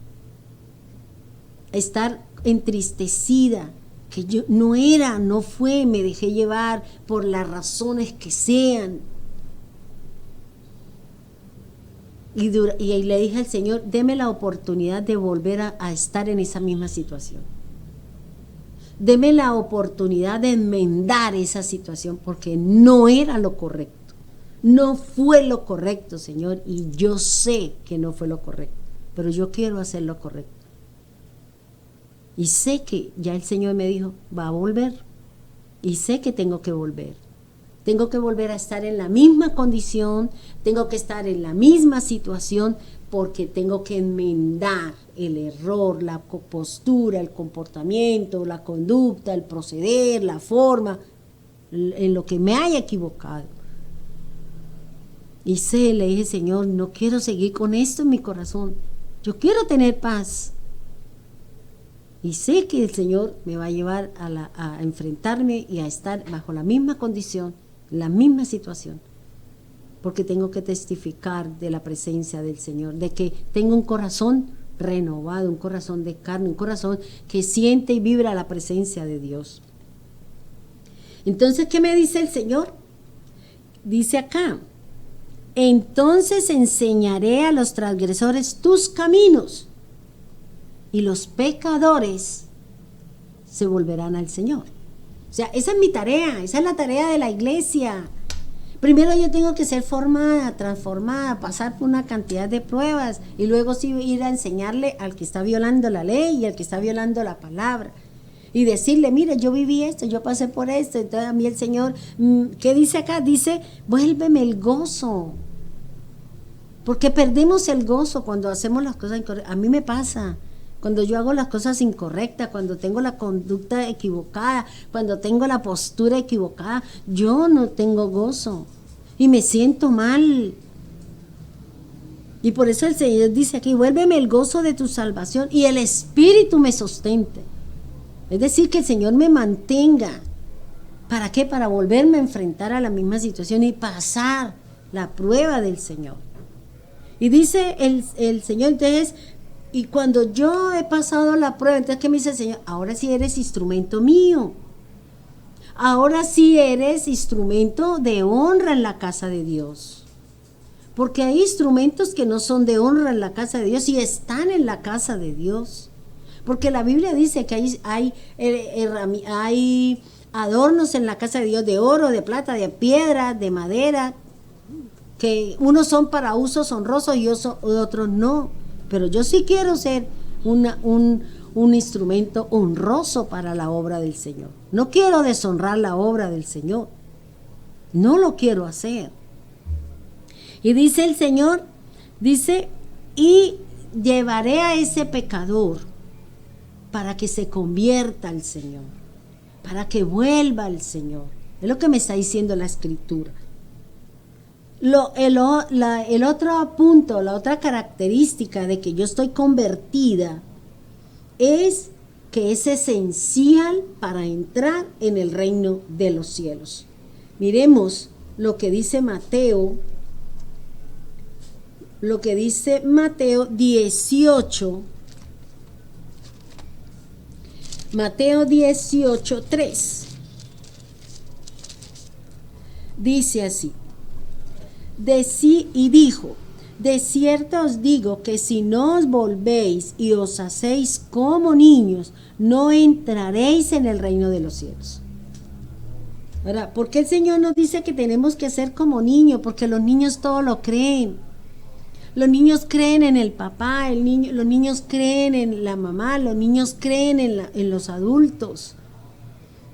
a estar entristecida, que yo no fue, me dejé llevar por las razones que sean. Y le dije al Señor, deme la oportunidad de volver a estar en esa misma situación. Deme la oportunidad de enmendar esa situación porque no era lo correcto. No fue lo correcto, Señor, y yo sé que no fue lo correcto, pero yo quiero hacer lo correcto. Y sé que ya el Señor me dijo, va a volver, y sé que tengo que volver. Tengo que volver a estar en la misma condición, tengo que estar en la misma situación, porque tengo que enmendar el error, la postura, el comportamiento, la conducta, el proceder, la forma, en lo que me haya equivocado. Y le dije, Señor, no quiero seguir con esto en mi corazón. Yo quiero tener paz. Y sé que el Señor me va a llevar a enfrentarme y a estar bajo la misma condición, la misma situación. Porque tengo que testificar de la presencia del Señor, de que tengo un corazón renovado, un corazón de carne, un corazón que siente y vibra la presencia de Dios. Entonces, ¿qué me dice el Señor? Dice acá, entonces enseñaré a los transgresores tus caminos y los pecadores se volverán al Señor. O sea, esa es mi tarea, esa es la tarea de la iglesia. Primero yo tengo que ser formada, transformada, pasar por una cantidad de pruebas y luego sí ir a enseñarle al que está violando la ley y al que está violando la palabra. Y decirle, mire, yo viví esto, yo pasé por esto. Entonces a mí el Señor, ¿qué dice acá? Dice, vuélveme el gozo. Porque perdemos el gozo cuando hacemos las cosas incorrectas. A mí me pasa. Cuando yo hago las cosas incorrectas, cuando tengo la conducta equivocada, cuando tengo la postura equivocada, yo no tengo gozo y me siento mal. Y por eso el Señor dice aquí, vuélveme el gozo de tu salvación y el Espíritu me sustente. Es decir, que el Señor me mantenga. ¿Para qué? Para volverme a enfrentar a la misma situación y pasar la prueba del Señor. Y dice el Señor, entonces, y cuando yo he pasado la prueba, entonces, ¿qué me dice el Señor? Ahora sí eres instrumento mío. Ahora sí eres instrumento de honra en la casa de Dios. Porque hay instrumentos que no son de honra en la casa de Dios y están en la casa de Dios. Porque la Biblia dice que hay adornos en la casa de Dios de oro, de plata, de piedra, de madera, que unos son para usos honrosos y otros no. Pero yo sí quiero ser un instrumento honroso para la obra del Señor. No quiero deshonrar la obra del Señor. No lo quiero hacer. Y dice el Señor, dice, y llevaré a ese pecador para que se convierta al Señor, para que vuelva al Señor. Es lo que me está diciendo la Escritura. El otro punto, la otra característica de que yo estoy convertida es que es esencial para entrar en el reino de los cielos. Miremos lo que dice Mateo 18. Mateo 18:3. Dice así. Y dijo, de cierto os digo que si no os volvéis y os hacéis como niños, no entraréis en el reino de los cielos. Ahora, ¿por qué el Señor nos dice que tenemos que ser como niños? Porque los niños todo lo creen. Los niños creen en el papá, los niños creen en la mamá, los niños creen en los adultos.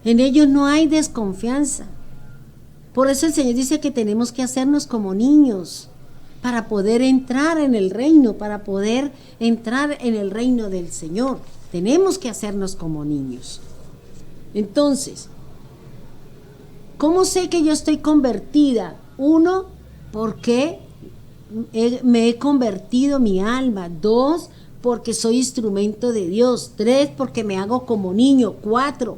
En ellos no hay desconfianza. Por eso el Señor dice que tenemos que hacernos como niños para poder entrar en el reino, para poder entrar en el reino del Señor. Tenemos que hacernos como niños. Entonces, ¿cómo sé que yo estoy convertida? 1, porque me he convertido mi alma. 2, porque soy instrumento de Dios. 3, porque me hago como niño. 4,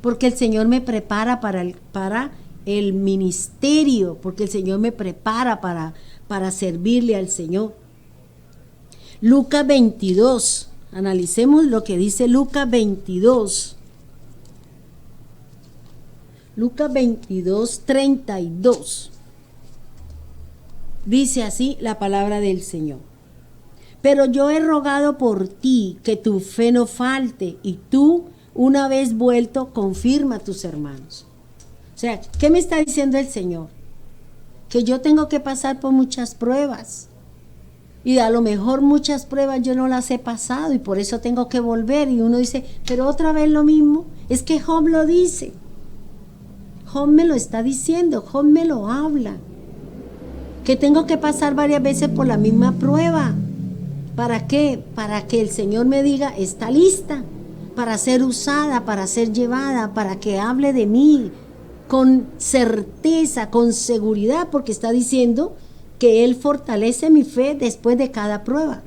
porque el Señor me prepara para el ministerio, porque el Señor me prepara para servirle al Señor. Lucas 22, analicemos lo que dice Lucas 22. Lucas 22:32. Dice así la palabra del Señor. Pero yo he rogado por ti que tu fe no falte, y tú, Una vez vuelto, confirma a tus hermanos. O sea, ¿qué me está diciendo el Señor? Que yo tengo que pasar por muchas pruebas. Y a lo mejor muchas pruebas yo no las he pasado y por eso tengo que volver. Y uno dice, pero otra vez lo mismo. Es que Job lo dice. Job me lo está diciendo, Job me lo habla. Que tengo que pasar varias veces por la misma prueba. ¿Para qué? Para que el Señor me diga, está lista para ser usada, para ser llevada, para que hable de mí con certeza, con seguridad, porque está diciendo que Él fortalece mi fe después de cada prueba.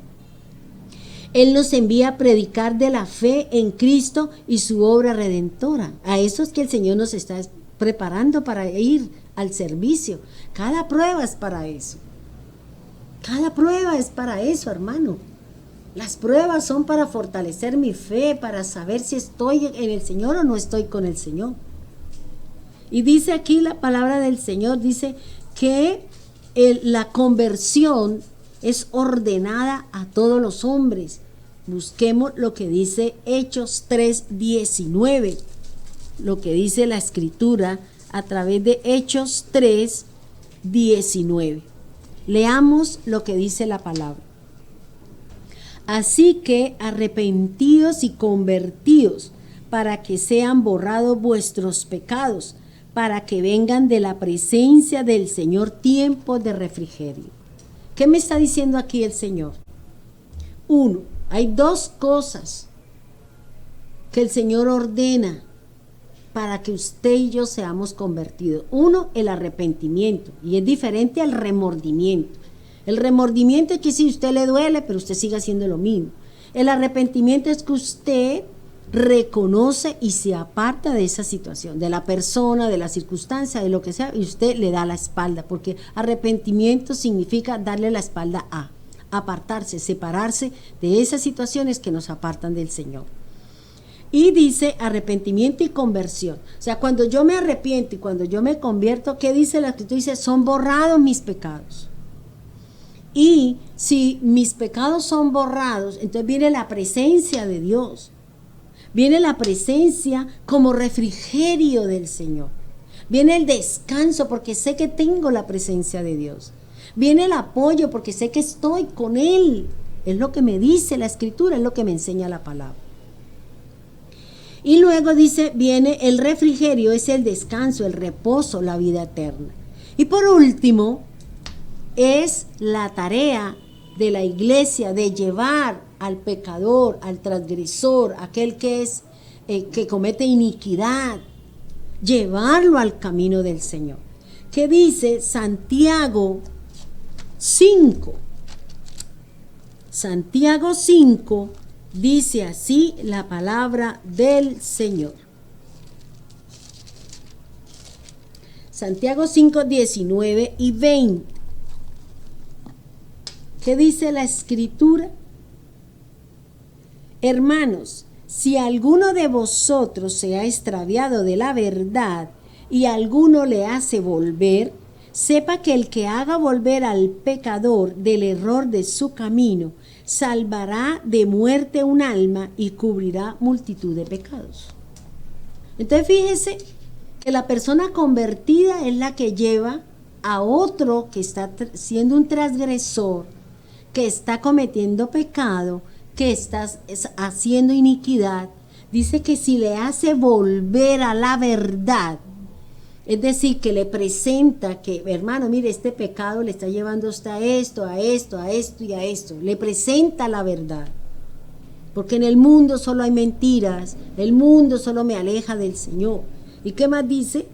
Él nos envía a predicar de la fe en Cristo y su obra redentora. A eso es que el Señor nos está preparando para ir al servicio. Cada prueba es para eso. Cada prueba es para eso, hermano. Las pruebas son para fortalecer mi fe, para saber si estoy en el Señor o no estoy con el Señor. Y dice aquí la palabra del Señor, dice que la conversión es ordenada a todos los hombres. Busquemos lo que dice Hechos 3:19, lo que dice la Escritura a través de Hechos 3:19. Leamos lo que dice la palabra. Así que arrepentidos y convertidos para que sean borrados vuestros pecados, para que vengan de la presencia del Señor tiempos de refrigerio. ¿Qué me está diciendo aquí el Señor? Uno, hay dos cosas que el Señor ordena para que usted y yo seamos convertidos. Uno, el arrepentimiento, y es diferente al remordimiento. El remordimiento es que si usted le duele, pero usted sigue haciendo lo mismo. El arrepentimiento es que usted reconoce y se aparta de esa situación, de la persona, de la circunstancia, de lo que sea, y usted le da la espalda, porque arrepentimiento significa darle la espalda a, apartarse, separarse de esas situaciones que nos apartan del Señor. Y dice arrepentimiento y conversión. O sea, cuando yo me arrepiento y cuando yo me convierto, ¿qué dice la Escritura? Dice, son borrados mis pecados. Y si mis pecados son borrados, entonces viene la presencia de Dios. Viene la presencia como refrigerio del Señor. Viene el descanso porque sé que tengo la presencia de Dios. Viene el apoyo porque sé que estoy con Él. Es lo que me dice la Escritura, es lo que me enseña la palabra. Y luego dice, viene el refrigerio, es el descanso, el reposo, la vida eterna. Y por último, es la tarea de la iglesia de llevar al pecador, al transgresor, aquel que comete iniquidad, llevarlo al camino del Señor. ¿Qué dice Santiago 5? Santiago 5 dice así la palabra del Señor. Santiago 5, 19 y 20. ¿Qué dice la Escritura? Hermanos, si alguno de vosotros se ha extraviado de la verdad y alguno le hace volver, sepa que el que haga volver al pecador del error de su camino, salvará de muerte un alma y cubrirá multitud de pecados. Entonces fíjese que la persona convertida es la que lleva a otro que está siendo un transgresor, que está cometiendo pecado, que está haciendo iniquidad. Dice que si le hace volver a la verdad, es decir, que le presenta que, hermano, mire, este pecado le está llevando hasta esto, a esto, a esto y a esto. Le presenta la verdad. Porque en el mundo solo hay mentiras, el mundo solo me aleja del Señor. ¿Y qué más dice?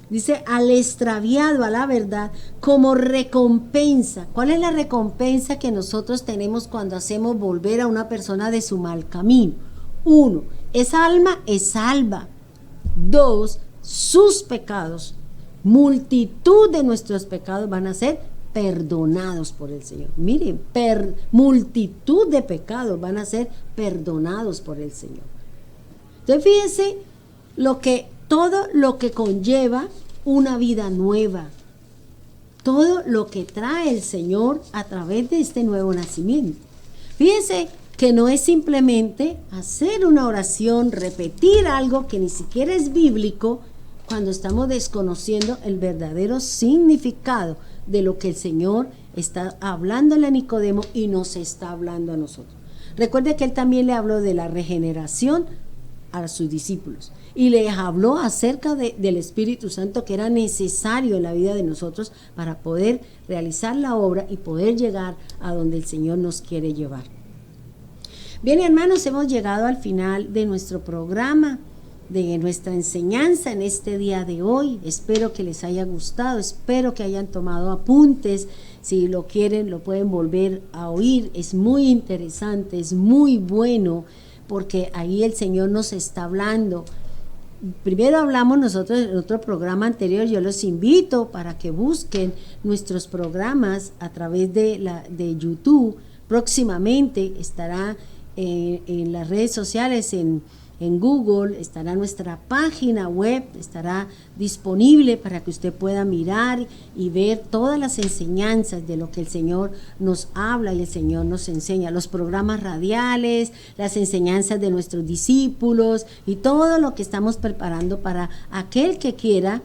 Dice, al extraviado a la verdad como recompensa. ¿Cuál es la recompensa que nosotros tenemos cuando hacemos volver a una persona de su mal camino? 1, esa alma es salva. 2, sus pecados, multitud de nuestros pecados van a ser perdonados por el Señor. Miren, multitud de pecados van a ser perdonados por el Señor. Entonces fíjense todo lo que conlleva una vida nueva, todo lo que trae el Señor a través de este nuevo nacimiento. Fíjense que no es simplemente hacer una oración, repetir algo que ni siquiera es bíblico, cuando estamos desconociendo el verdadero significado de lo que el Señor está hablándole a Nicodemo y nos está hablando a nosotros. Recuerde que Él también le habló de la regeneración a sus discípulos y les habló acerca del Espíritu Santo, que era necesario en la vida de nosotros para poder realizar la obra y poder llegar a donde el Señor nos quiere llevar. Bien, hermanos, hemos llegado al final de nuestro programa, de nuestra enseñanza en este día de hoy. Espero que les haya gustado, espero que hayan tomado apuntes. Si lo quieren, lo pueden volver a oír. Es muy interesante, es muy bueno, porque ahí el Señor nos está hablando. Primero hablamos nosotros en otro programa anterior. Yo los invito para que busquen nuestros programas a través de YouTube. Próximamente estará en las redes sociales, en Google, estará nuestra página web, estará disponible para que usted pueda mirar y ver todas las enseñanzas de lo que el Señor nos habla y el Señor nos enseña, los programas radiales, las enseñanzas de nuestros discípulos y todo lo que estamos preparando para aquel que quiera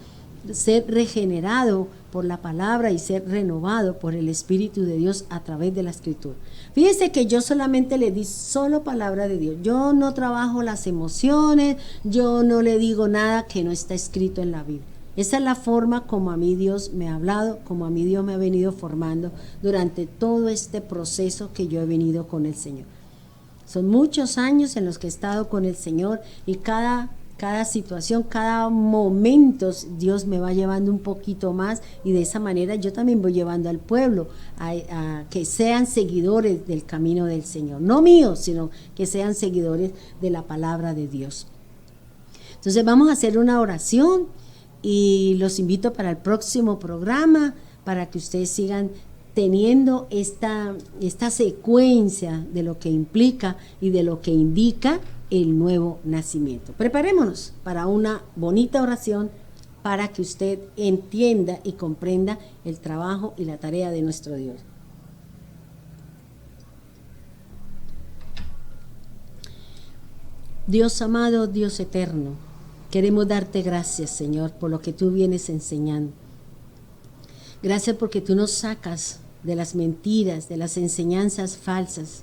ser regenerado por la palabra y ser renovado por el Espíritu de Dios a través de la Escritura. Fíjese que yo solamente le di solo palabra de Dios. Yo no trabajo las emociones, yo no le digo nada que no está escrito en la Biblia. Esa es la forma como a mí Dios me ha hablado, como a mí Dios me ha venido formando durante todo este proceso que yo he venido con el Señor. Son muchos años en los que he estado con el Señor y cada situación, cada momento Dios me va llevando un poquito más, y de esa manera yo también voy llevando al pueblo a que sean seguidores del camino del Señor, no míos, sino que sean seguidores de la palabra de Dios. Entonces vamos a hacer una oración y los invito para el próximo programa para que ustedes sigan teniendo esta secuencia de lo que implica y de lo que indica el nuevo nacimiento. Preparémonos para una bonita oración para que usted entienda y comprenda el trabajo y la tarea de nuestro Dios. Dios amado, Dios eterno, queremos darte gracias, Señor, por lo que tú vienes enseñando. Gracias porque tú nos sacas de las mentiras, de las enseñanzas falsas,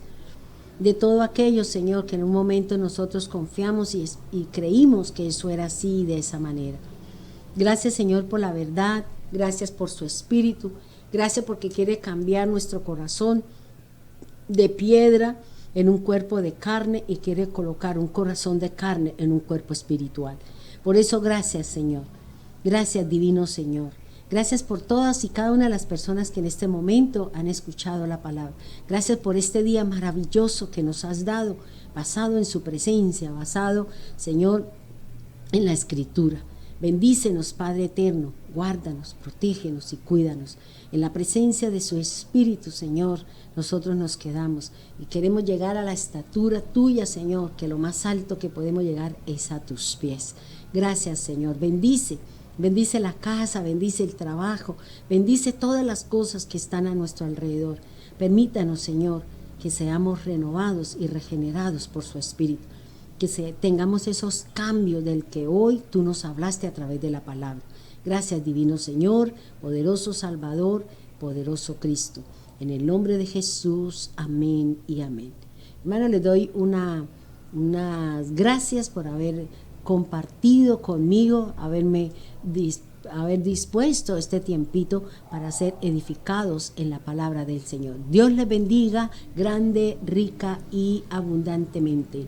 de todo aquello, Señor, que en un momento nosotros confiamos y creímos que eso era así y de esa manera. Gracias, Señor, por la verdad, gracias por su Espíritu, gracias porque quiere cambiar nuestro corazón de piedra en un cuerpo de carne y quiere colocar un corazón de carne en un cuerpo espiritual. Por eso, gracias, Señor. Gracias, divino Señor. Gracias por todas y cada una de las personas que en este momento han escuchado la palabra. Gracias por este día maravilloso que nos has dado, basado en su presencia, basado, Señor, en la Escritura. Bendícenos, Padre eterno, guárdanos, protégenos y cuídanos. En la presencia de su Espíritu, Señor, nosotros nos quedamos y queremos llegar a la estatura tuya, Señor, que lo más alto que podemos llegar es a tus pies. Gracias, Señor. Bendice la casa, bendice el trabajo, bendice todas las cosas que están a nuestro alrededor. Permítanos, Señor, que seamos renovados y regenerados por su Espíritu, que tengamos esos cambios del que hoy tú nos hablaste a través de la palabra. Gracias, divino Señor, poderoso Salvador, poderoso Cristo. En el nombre de Jesús, amén y amén. Hermano, le doy unas gracias por haber compartido conmigo, haber dispuesto este tiempito para ser edificados en la palabra del Señor. Dios les bendiga grande, rica y abundantemente.